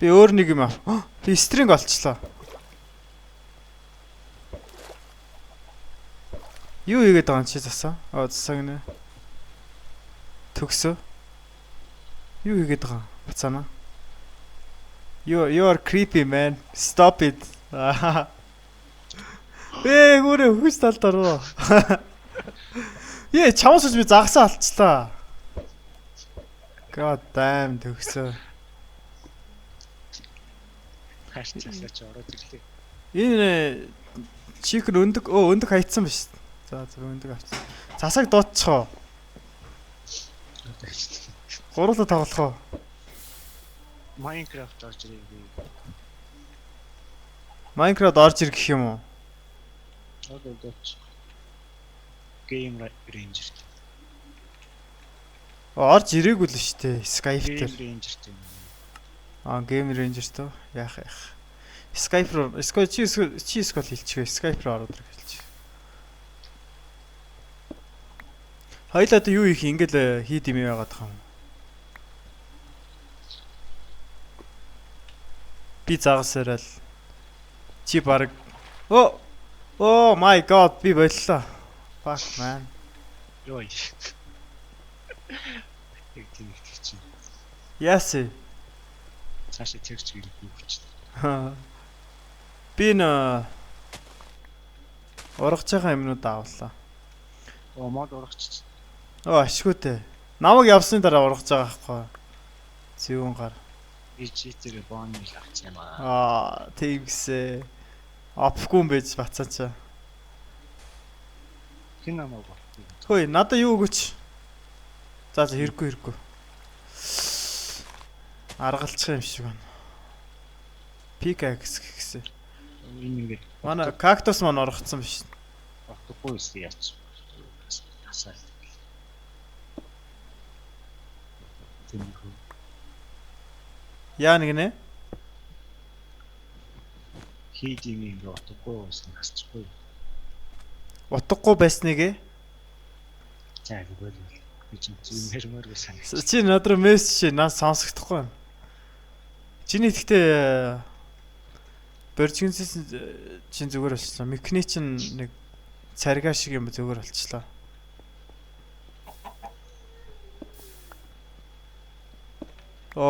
Би өөр нэг юм аа. Би стринг олчлоо. Юу хийгээд байгаа юм чи засаа? Засаа гинэ. Төгсөө. Юу хийгээд байгаа? Бацаана. You are creepy man. Stop it. Гүрэ хүс талдаа руу. Чамаас би загсаа алчлаа. God damn төгсөө. Хашчаасаа ч ороод ирлээ. Энэ чикэр өндөг хайцсан биш. За өндөг авчихсан. Засаг дуутчихоо. Гурлаа тоглох уу? Minecraft орж ирээ би. Minecraft орж ир гэх юм уу? Одооч. Game Ranger. Орж ирээгүй л шүү дээ. Skype дээр. Game Ranger тийм. Game Ranger тоо яах. Skype руу чи Skype хэлчихвэ. Skype руу ороод ирэх. Хоёлаа юу их ингээл хийд юм яагаад байгаа юм. Би загасарал. Чи баг. Oh my god би боллоо. Fuck man. Йой. Яг тийм их чи. Яасе. Цаашаа тэрч гэрээ хүч. Би ургаж байгаа юмнууд авлаа. Мод ургач. Ашгүйтэй. Намайг явсны дараа ургаж байгаа байхгүй. Зүүн гар. Би читэр бооны л авч юм аа. Тэгсээ. Апгүй юм байж бацаачаа. Хин намайг бат. Хөөе, надаа юу өгөөч. За хэрэггүй. Аргалчих юм шиг байна. Pickaxe гэсэн. Энэ ингээд манай кактус маань оргоцсон биш. автогүй яач. Асаал. Тэмхүү. Яа нэг нэ? Хийдийн юм автогүй усан асчихгүй. Утгагүй байсныг За үгүй л. Би чинь зүүмэрмэр санагч. чи надруу мессеж нас сонсохдохгүй. Чиний гэхдээ Боржинсээс чин зүгээр болчихлоо. Микний чин нэг царгаа шиг юм зүгээр болчихлоо.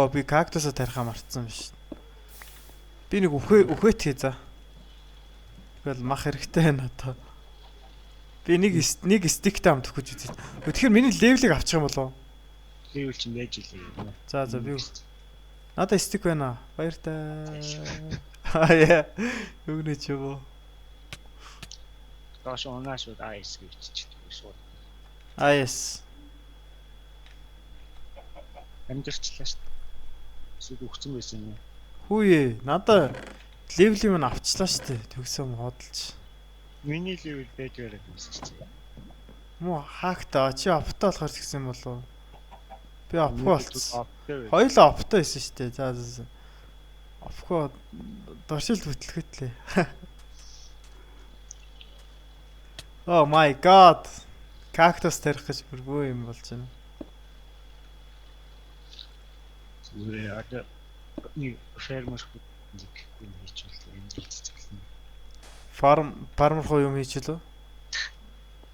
Би кактусаа тарихаа мартсан биш. Би нэг үхээд хий за. Тэгэл мах хэрэгтэй байна одоо. Би нэг стиктэй амт өгч үзье. Тэгэхээр миний левелийг авчих юм болов уу? Левел чинь яаж илээ. За би. Надаа стик байна. Баяртай. Яа. Юунэ ч юм уу. Таш онаш уу айс гэж чичдэг шууд. Айс. Амьдэрчлээ шүү дээ. Эсвэл өгцөн байсан юм. Хүүе, надаа левелийг мань авчлаа шүү дээ. Төгсөө модалж. Миний левел байж байгаа юм шүү дээ. Муу хаагтаа чи аптай болохоор тэгсэн болов уу? Би апгүй болцсон. Хоёулаа аптай байсан шүү дээ. За. Овхоо доршилд бүтлэхэд лээ. Oh my god. Кактус тарих гэж бүргүй юм болж байна. Зүгээр яг нэг фермер нэг юм хийчихвэл энэ цэцгэлэн. Фармер хоо юм хийчихлөө.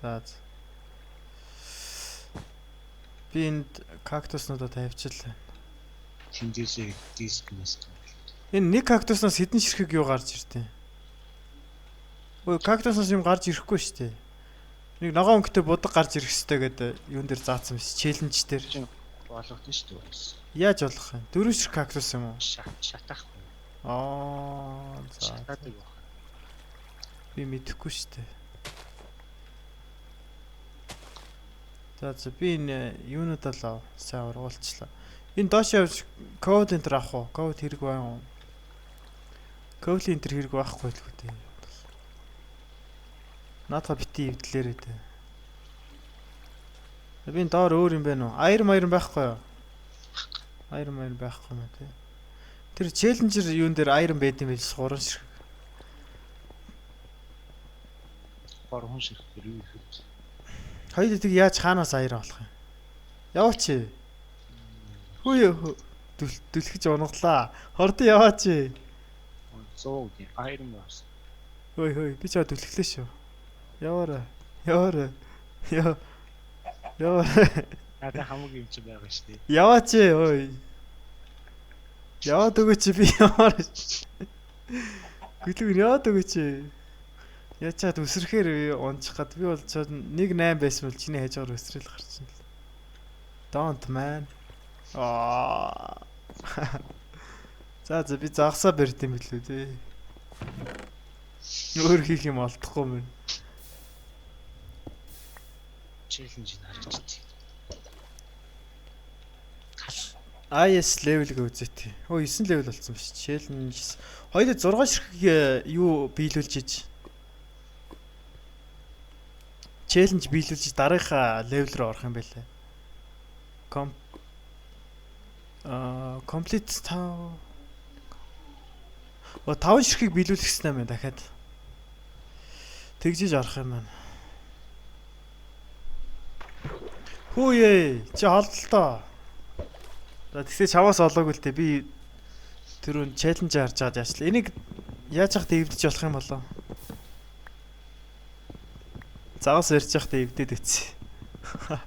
За. Би энд кактуснуудаа тавьчихлаа. Тэндээсээ дискнес. Энэ нэг кактуснаас хэдэн ширхэг юу гарч иртээ? Ой, кактуснаас юм гарч ирэхгүй шүү дээ. Нэг ногоон өнгөтэй будаг гарч ирэх хэрэгтэй гэдэг юун дээр заасан биш. Челленж дээр. Болгосон шүү дээ. Яаж болох юм? 4 ширхэг кактус юм уу? Шатахгүй. За. Шатаадаг баг. Би мэдэхгүй шүү дээ. За би энэ юунуудаа л сайн ургуулчлаа. Энэ доош явж код энтер авах уу? Код хэрэг байна уу? Код энтер хэрэг байхгүй л үү дээ. Наадха бити эвдлээрээ дээ. Би энэ доор өөр юм байна уу? Айр байхгүй юу? Айр байхгүй юм тий. Тэр челленжер юун дээр айрон байд юм биш 3 ширхэг. 3 ширхэг юу ихэд. Хоёул тийг яаж хаанаас айр болох юм? Яваач. Хөөе дүлхэж унгалаа. Хордон яваач. 100 гийн айрон бас. Хөөе би чаа дүлхлээ шүү. Яваарай. Яваа. Надад хамаг юм чи байгаа шүү дээ. Яваач ой. Яваад өгөөч би яваарай. Гүлгэр яваад өгөөч. Ячаад үсрэхээр унчих гад би бол чад 1.8 байсан бол чиний хажуугаар өсрөл гарчин л. Don't man. За би загсаа барьд юм билүү те. Өөр хийх юм олдохгүй мэн. Челленж харагдчих. IS level гээ үзээтэй. Оо 9 level болсон биш. Challenge. Хоёул 6 ширхэг юу биелүүлж иж. Challenge биелүүлж дараагийн level руу орох юм байлаа. Complete 5. Оо 5 ширхэг биелүүлэх гэсэн юм дахиад. Тэгжиж орох юм байна. Хүүе, чи холдолтоо. За тэгсээ чаваас олоогүй л дээ. Би түрүүн челленж харж байгаа яачлаа. Энийг яаж хахад эвдэж болох юм болоо? Загас ярьж хахад эвдээд өгцөө.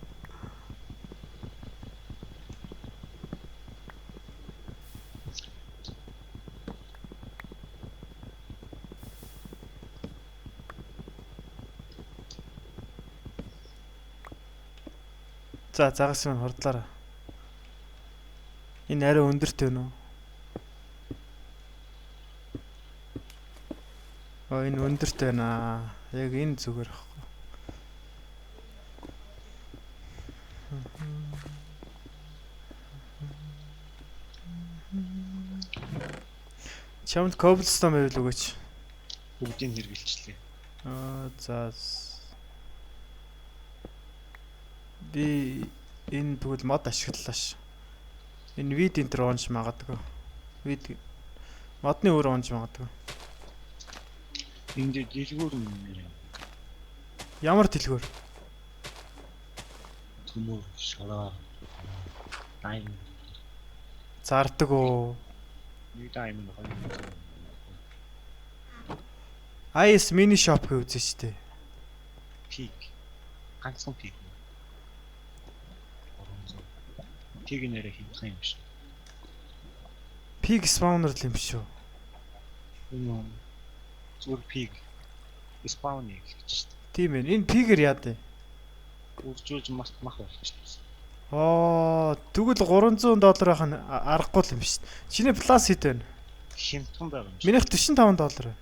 За загас минь хурдлаараа. Энэ арай өндөрт байна уу? Энэ өндөрт байна. Яг энэ зүгээр ахгүй. Чамд cobblestone байвал өгөөч. Бүгдийг хэрэгжилчлээ. За. Би энэ тэгвэл мод ашиглалаа ш. Энэ вид энтер онж магадгүй. Вид модны өөр онж магадгүй. Энд дэлгүүр юм нэр. Ямар дэлгүүр? Төмөр шараа. Тайм. Зардаг уу? New diamond хоёр. IS mini shop гэж үзэн штэ. Pig. Ганцхан pig. Pig нэрээ хийх юм шиг. Pig spawner л юм шүү. Энэ зүгээр pig spawn хийж штэ. Тийм ээ. Энэ pig-ээр яа дээ? Үржүүлж мах болох штэ. Тэгвэл $300 байх нь аргагүй юм шүү. Чиний плюс хэд байна? Хямдхан байгаа юм шиг. Минийх $45 байна.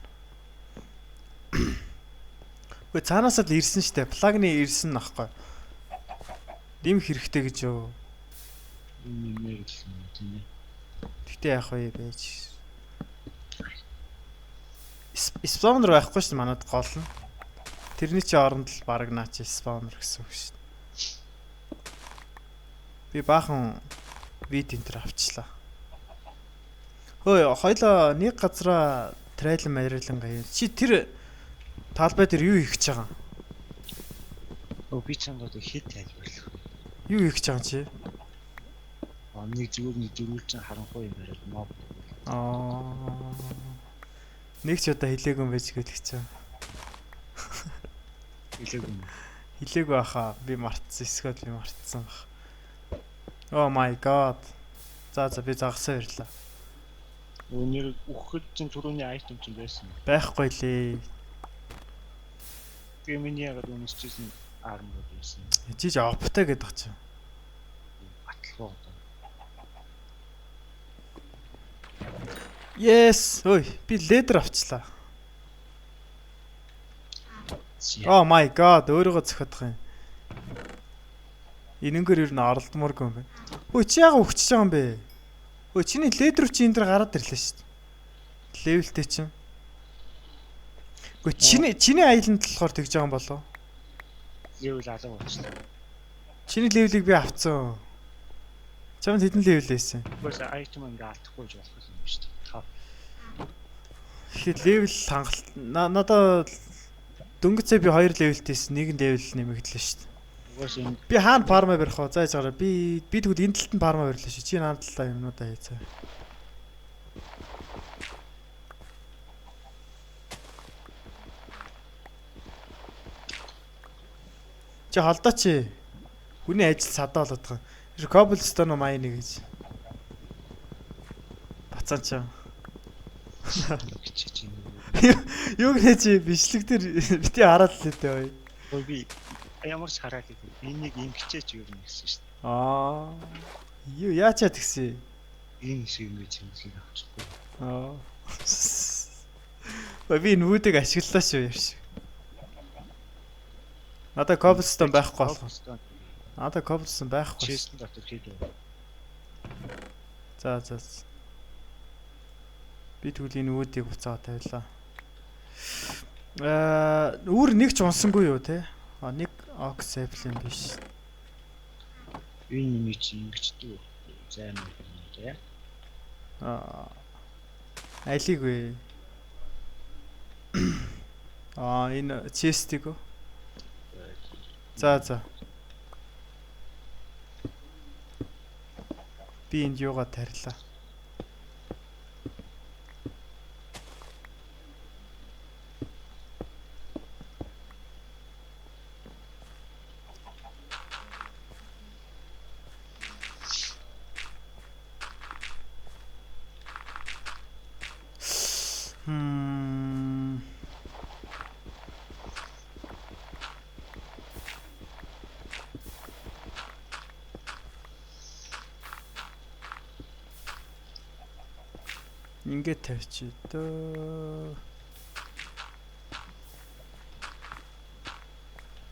Гэхдээ цаанаас л ирсэн штэ. Плагны ирсэн нахгүй. Дим хэрэгтэй гэж юу? Энэ нэр гэсэн юм тийм ээ. Гэтэ яах вэ байж. Spawner байхгүй шүү манад гол нь. Тэрний чи оронд л баг наач spawner гэсэн үг шүү. Би баахан вид энтер авчлаа. Хөөе, хоёлоо нэг газараа трейлэн мариалан гаяа. Чи тэр талбай дээр юу хийх гэж байгаа юм? Би чамд хэд тайлбарлах вэ? Юу хийх гэж байгаа чи? Нэг зүгээр нэг дөрвөлжин харанхуй юм яриад моб. Нэг ч удаа хилээгүй юм байж гэлэх чинь. Хэлээгүй. Хилээгүй баха. Би мартсан. Эсвэл би мартсан бах. Oh my god. За би загсаа ирлээ. Өнөр өгөхөд чинь түрүүний айтем чинь байсан. Байхгүй лээ. Би миний ягаад үнэсчээсэн арм байсан. Жиж оптой гэдэг чинь. Баталгаа одоо. Yes. Ой, би ледер авчлаа. Oh my god, өөрийгөө зөхөдөх юм. Энэнгээр юу н оролдмооргүй юм бэ? Ой, чи яага өгчөж байгаа юм бэ? Ой, чиний ледер чи энэ дэр гараад ирлээ шүү дээ. Левелтэй чинь. Ой, чиний аяланд болохоор тэгж байгаа юм болов? Левел алга болчихлоо. Чиний левелийг би авцсан. Чамд хэдэн левел байсан? Угсаа айтем ингээ алдахгүй ч болох юм шүү дээ. Ихэд левел хангалт надад дөнгөцөө би 2 левелтэйс 1 левел нэмэгдлээ шүү дээ. Угсаа Би хаана фарма барих вэ? Зааж гараа. Би тэгвэл энэ талд нь фарма барилаа шүү. Чи наан талаа юмнуудаа хийцээ. Чи холдоо чи. Хүний ажил садаа болоод байгаа. Cobblestone май нэг гэж. Бацаан чаа. чи Юу гэнэ чи бичлэг дээр бити хараад л дээ ой. Ой би ямар ч хараад идэв. Энийг ингэчээч юу юм гэсэн шүү дээ. Юу яачаад гисэн? Энэ шиг ингэж хэмжлэг авчихгүй. Би нүудийг ашиглалаа шүү яаш. Надаа cobblestone байхгүй болох. Надаа cobblestone байхгүй. Честэн дотор хийдэ. За. Би тэгвэл энэ нүудийг буцаад тавилаа. Үүр нэг ч унсангүй юу те? Нэг ox apple юм биш. Энэ нэг чи ингэчдэг. Займаа юм те. Алиг вэ? Энэ chest-ийг үү? За. Би энд юугаа тарилаа. Ингээд тавьчих дөө.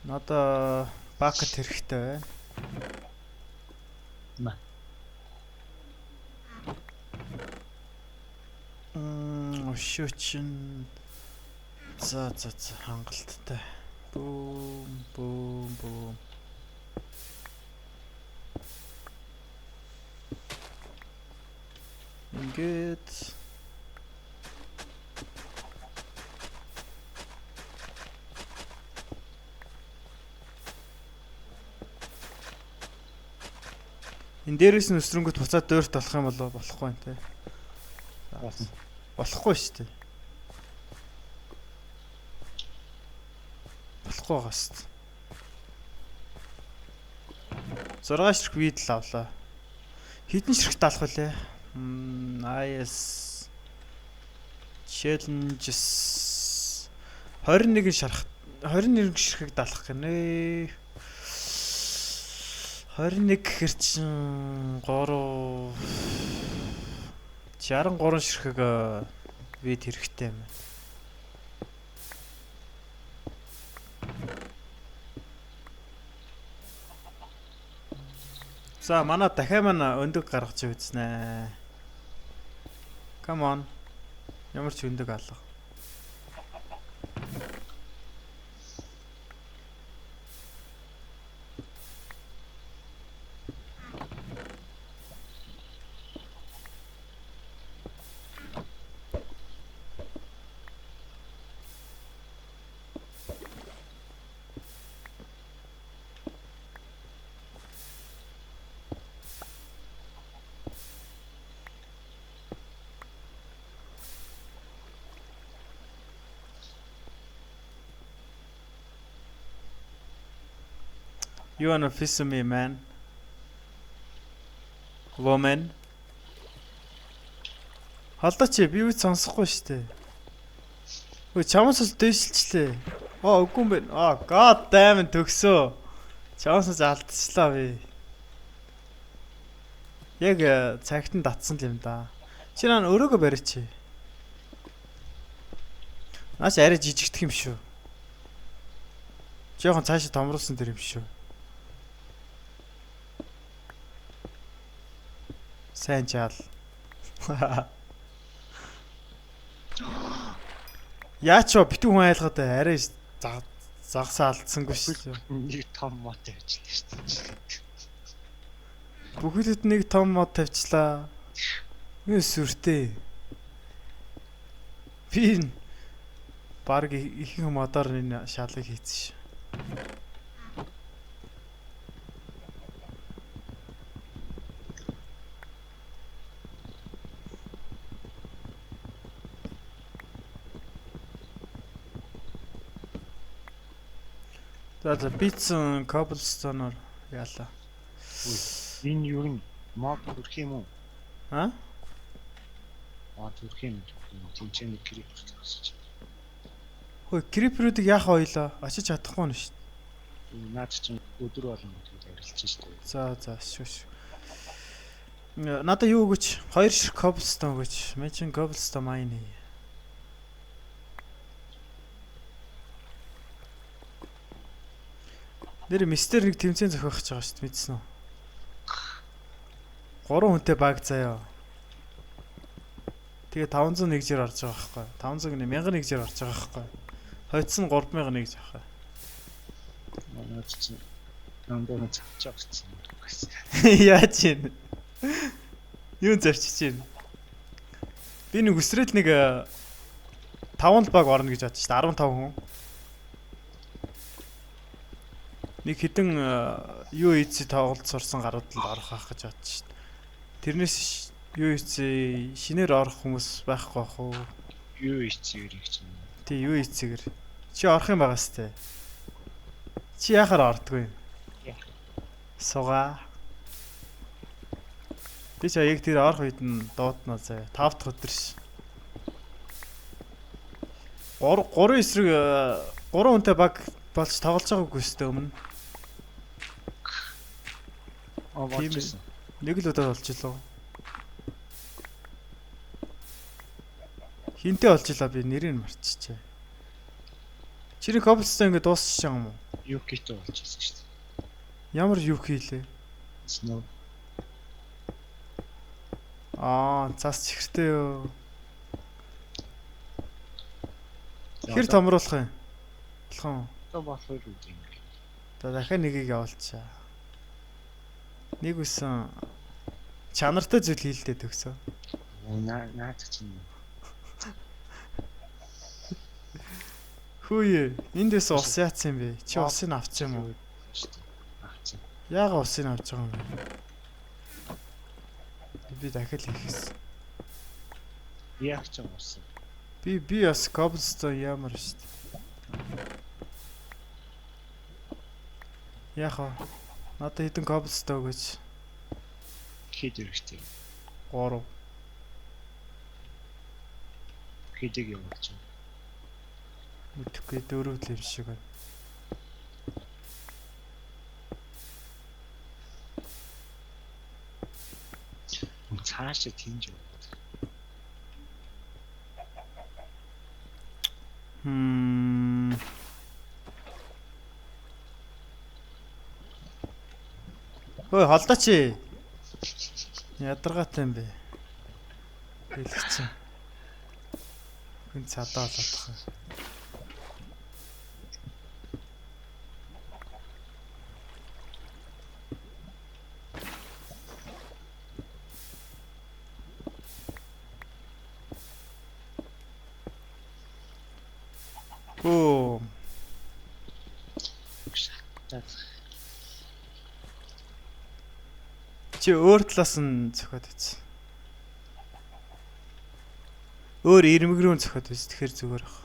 Надаа бакет хэрэгтэй байна. Ошочин. За хангалттай. Бум. Ингээд энэ дээрээс нь өсрөнгөт буцаад дөрт болох юм болоо болохгүй юм те. Болохгүй шүү дээ. Болохгүй байгаа шүү дээ. 6 ширхэг вид л авлаа. Хэдэн ширхэгт алах вүлээ? IS challenges 21 ширхэгт алах гинэ. 21 гэхэр чин 63 ширхэг вид хэрэгтэй юм. За манай дахиад манай өндөг гаргаж үзнэ. Come on. Ямар ч өндөг алга. You wanna piss me, man? Woman. Халдаач би юу ч сонсохгүй штэ. Өө чамаас л дэвшилчлээ. Үгүй юм байна. God damn төгсөө. Чамаас алдчихлаа би. Яг цагт нь татсан л юм да. Чи наа өрөөгөө барьчих. Наач арай жижигдэх юм шүү. Жохон цаашаа томруулсан дэр юм шүү. Сайн жаал. Яач битүү хүн айлгаад арай загсаа алдсангүй шүү. Нэг том мод тавьчихлаа шүү дээ. Бүгдэд нэг том мод тавьчлаа. Юу сүртэй. Би баг ихэнх модоор энэ шалыг хийсэн шүү. За битсэн cobblestone-оор яалаа. Энэ юу юм? Мод хүрх юм уу? Аа? Мод хүрх юм. Тинчээ нэг крипер гэсэн. Хөөе, криперүүдийг яах ойлоо? Очиж чадахгүй нь шүү. Наад чинь өдөр болгон гэдгийг арилж шүү дээ. За шүүш. Надаа юу өгөөч? 2 ширхэг cobblestone өгөөч. Мен чин cobblestone mine. Нэр мистер нэг тэмцээн зохиох гэж байгаа шүү дээ, мэдсэн үү? 3 хүнтэй баг заяа. Тэгээ 501 жир орж байгаа байхгүй. 501 жир орж байгаа байхгүй. Хойцсон 3001 гэж байгаа. Манайд чинь нандаа цавч авчихсан юм гэсэн. Яаж юм? Юу зарчиж байна? Би нэг өсрээд нэг 5 баг орно гэж бодчих шүү дээ. 15 хүн. Нэг хідэн UEC тоглолт сурсан гарууд л орох ах гэж бодчих шүү дээ. Тэрнээс UEC шинээр орох хүмүүс байхгүй бах уу? UEC-ээр гэж юм. Тий, UEC-ээр. Чи орох юм байгаа сте. Чи яхаар ордгүй юм? Сугаа. Би ч яг тэр орох үед нь дуудана заяа. 5 дахь өдөр ш. 3 эсрэг 3 хүнтэй баг болж тоглож байгаагүй сте өмнө. Болчихсон. Нэг л удаа болж илоо. Хинтээ болж илаа би нэрийг марччихжээ. Чирийн cobblestone ингэ дуусчих юм уу? Юкито болчихсон шүү дээ. Ямар юу хийлээ? Snow. Цаас чихэртэй юу. Хэр томруулах юм? Болох юм. Одоо болох үү юм. За дахиад нэгийг явуулчаа. Нэг үсэн чанартай зүйл хийлдэ төгсөө. Наад чинь. Хөөе, эндээс ус яатсан юм бэ? Чи усыг авсан юм уу? Авсан. Яагаад усыг авч байгаа юм бэ? Би дахиад хийхсэн. Яг ч уусан. Би бас cobblestone ямар шүү дээ. Яхаа. Надад хэдэн cobblestone гэж. Хэд хэрэгтэй. 3. Хэдэг явуулчих. Мэдхгүй 4 л юм шиг байна. Цаашаа тинж яваад. Хөөе холдооч. Ядаргаатай юм бэ? Хэлчихсэн. Хүн цадаа болоодох юм. Оо. Чи өөр талаас нь зөхиод үзсэн. Өөр ирмэг рүү зөхиод үз. Тэгэхээр зүгээр ах.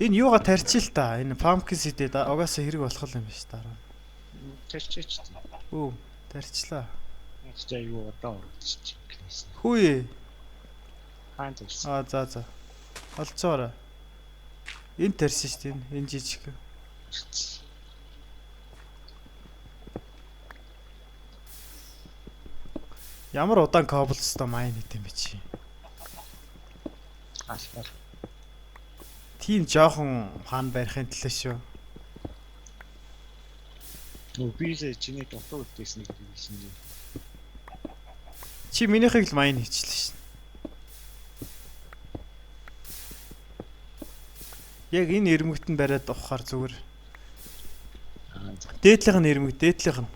Энэ юугаа тарчил та. Энэ pumpkin seed угаасаа хэрэг болох юм биш дараа. Тэрчээч тийм. Өө, тарчлаа. Тэгтээ юу одоо урагч гэнэс. Хүү. Хаан тэрс. За. Олцоорой. Энэ тарсан шүү дээ. Энэ жижиг. Ямар удаан cobblestone mine хийх юм бэ чи? Аашгаар. Тийм жоохон хаан барихын төлөө шүү. Нүбилээ чиний дутуу үлдээсний гэдэг хэлсэн юм. Чи минийхийг л mine хийчихлээ шин. Яг энэ ирмэгт нь бариад ухахаар зүгээр. Дээдлийнх нь ирмэг, дээдлийнх нь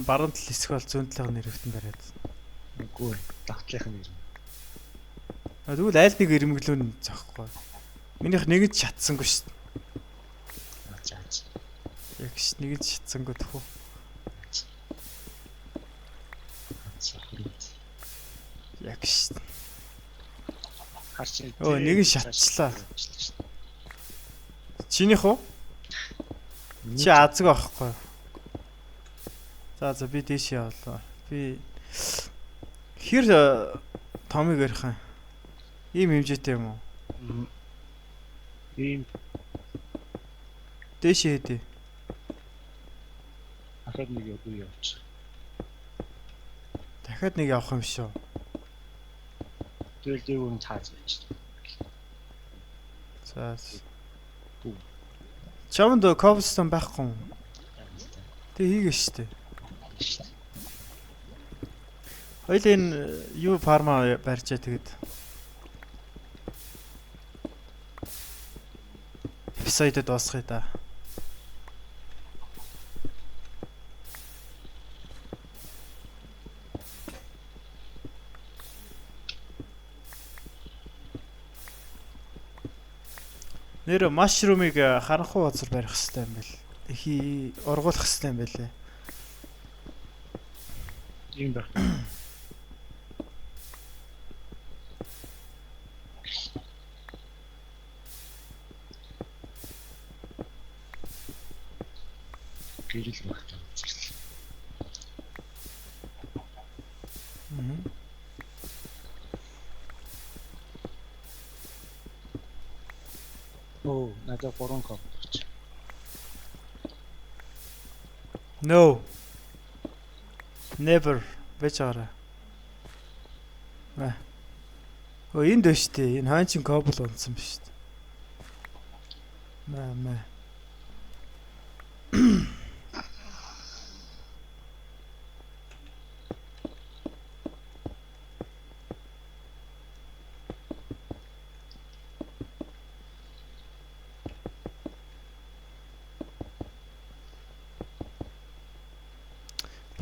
баруун тал хэсэг бол зүүн талынх нь ирмэгт нь бариад. Үгүй, давтлынх нь ирмэг. Тэгвэл аль нэг ирмэглүү нь зоохгүй. Минийх нэг нь шатсангүй шүү дээ. Аач. Яг ш нэг нь шатсангүй тхүү. Яг ш. Харчин. Нэг нь шатчлаа. Чинийх үү? Чи азг байхгүй. За би дээш явлаа. Би хэр томыг ярих юм. Ийм хэмжээтэй юм уу? Ийм дээш хэдэ. ахад нэг явууч. Дахиад нэг явах юм шүү. Тэгэл дээгүүр нь цааз байж. За. Чамд cobblestone байхгүй юм. Тэг хийгээ штэ. Хоёул энэ юу фарма барьчаа тэгэд. Эпизодод дуусгая да. Нэр mushroom-ыг харанхуй газар барих хэрэгтэй юм бэл. Ургуулах хэрэгтэй юм байлээ. Ийм байх. Гэрэл байх юм. Оо, надад 3 коп болчих. No. Never. Бэчаараа. Энд байна шүү дээ. Энэ хаанчин cobble унтсан биш шүү дээ. Маа.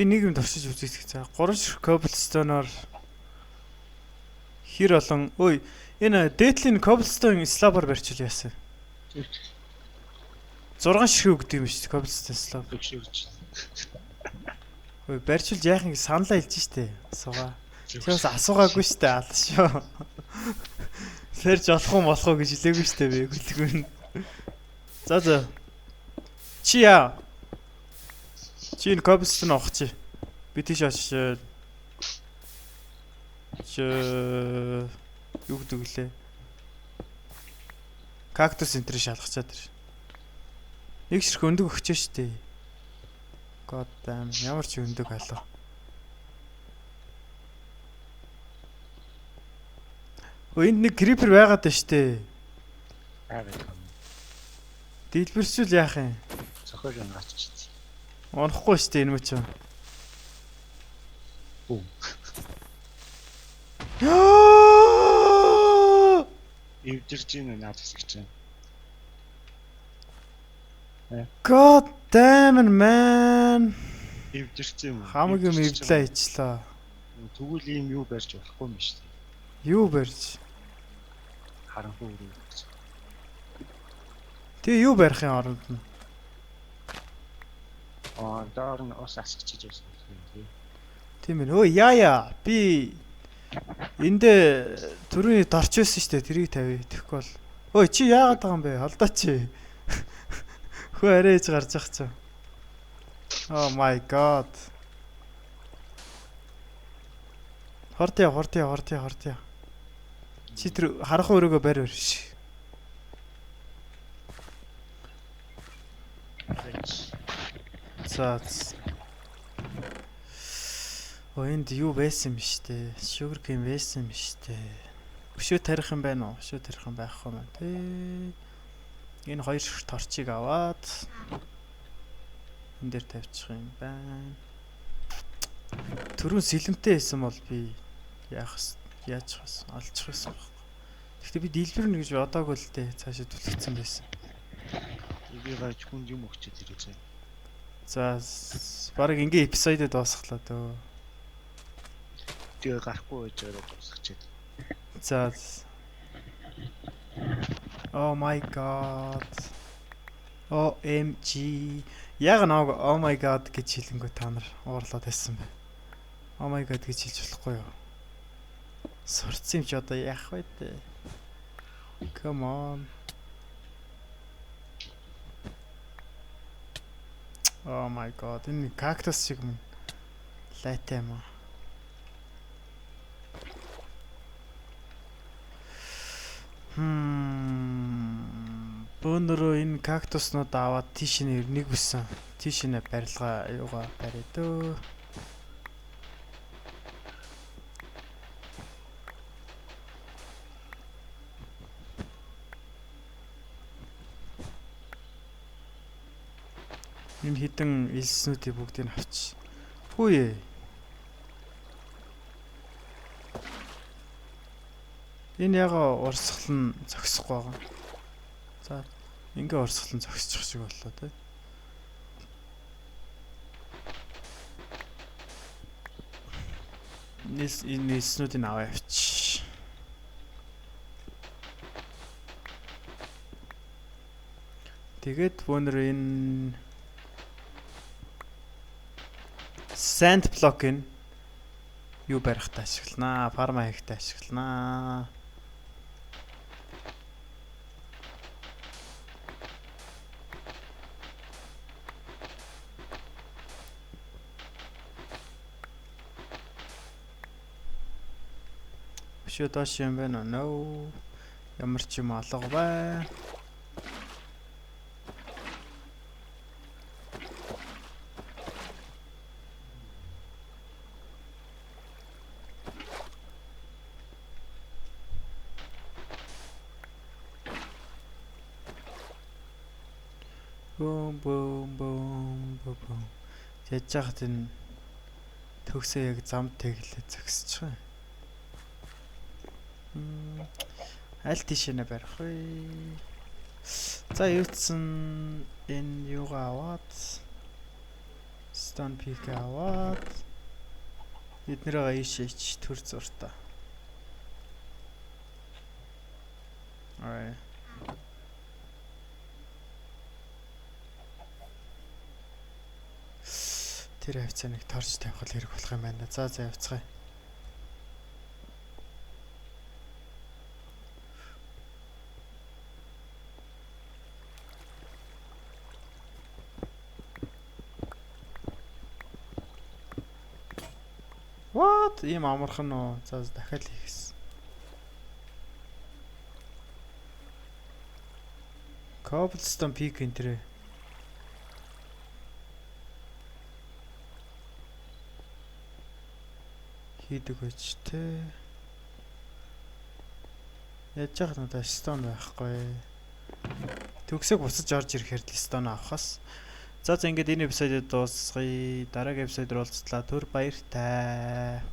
Би нэг юм туршиж үзэх цаа. 3 ширхэг cobblestone-оор хэр олон энэ дээдлийн cobblestone slab-аар барьчил яасан. 6 ширхэг өгд юм шүү дээ cobblestone slab. Барьчилж яахын саналаа хэлж штэ. Асуугаа. Тэгээс асуугаагүй штэ аль шүү. Сэрж болох уу гэж хэлээгүй штэ би гэлгүй. За. Чи яа? Чи энэ cobblestone авах чи. Би тийш аш юу гэдэг лээ. Cactus энтер шалгачаад тэр. Нэг ширхэг өндөг өгчөө штэ. God damn, ямар ч өндөг алга. Энд нэг creeper байгаад байна штэ. Дэлбэрчүүл яах юм? Цохол ангаач. Унахгүй штэ энэ мөч. Эвдэрч ийн наад хэсэгч. God damn it, man. Эвдэрч юм. Хамаг юм эвдлээ ичлээ. Тэгвэл ийм юу барьж болохгүй юм шүү дээ. Юу барьж? Харанхуй өрөө. Тэгээ юу барих юм оронд нь? Доор нь ус асгачиж байсан юм. Тийм ээ. Яа. Би эндээ түрүүний дорч байсан шүү дээ. Тэрийг тавья. Тэгэхгүй бол Ой чи яагаад байгаа юм бэ? Алдаа чи. Хөө арай ээж гарч ах чи. Oh my god. Хортё. Чи тэр харах өрөөгөө барь. За. Энд юу байсан юм штэ? Sugar cane байсан юм штэ. Өшөө тарих юм байна уу? Өшөө тарих юм байхгүй юм тий. Энэ хоёр торчийг аваад энэ дээр тавьчих юм байна. Төрөн сэлэмтэй байсан бол би яаж хас олчих байсан байхгүй. Гэхдээ би дэлбэрнэ гэж бодоагүй л дээ. Цаашаа түлхсэн байсан. Би гайч хүнд юм өгчээд ирээ. За баг ингээ эпизодод дуусглаа дөө. Тэгээ гарахгүй байж байгаа дуусчихээд. За. Oh my god. OMG. Яг нэг oh my god гэж хэлэнгүү та нар уурлаад байсан бай. Oh my god гэж хэлж болохгүй юу? Сурцсан юм чи одоо яах вэ дээ? Come on. Oh my god. Энэ кактус шиг юм. Лайтай юм аа. Бөөнөрөө энэ кактуснууд аваад тийш нэг үсэн. Тийш нэ барилга юугаа барь дөө. Ийм хідэн илснүүдийг бүгдийг нь авч. Хөөе. Энэ яга урсгал нь зогсохгүй байгаа. За ингээ урсгал нь зогсчих шиг боллоо тий. Энэ илснүүдийг аваа явчих. Тэгээд бөөнөр энэ sand block-ын юу барихтаа ашигланаа, фарма хийхдээ ашигланаа. Өшөө доош юм байна уу? Ямар ч юм алга бай. Boom. Яаж яахад энэ төгсөө яг замд тэглээ зогсчих. Аль тишээ барих вэ? За юутсан энэ юугаа аваад Stone Peak аваад эднэрээ ийшээч төр зуртаа. Alright. Тэр хавцааныг торч тавих хэрэг болох юм байна. За явцгаая. What? Ийм амархан уу? За дахиад хийхсэн. Cobblestone Peak энтрээ. Хийдэг байж тээ. Яаж яах надаа стон байхгүй. Төгсөг буцаж орж ирэхээр л стон авахаас. За ингээд энэ эпизодыг дуусгая. Дараагийн эпизодоор уулзлаа. Түр баяртай.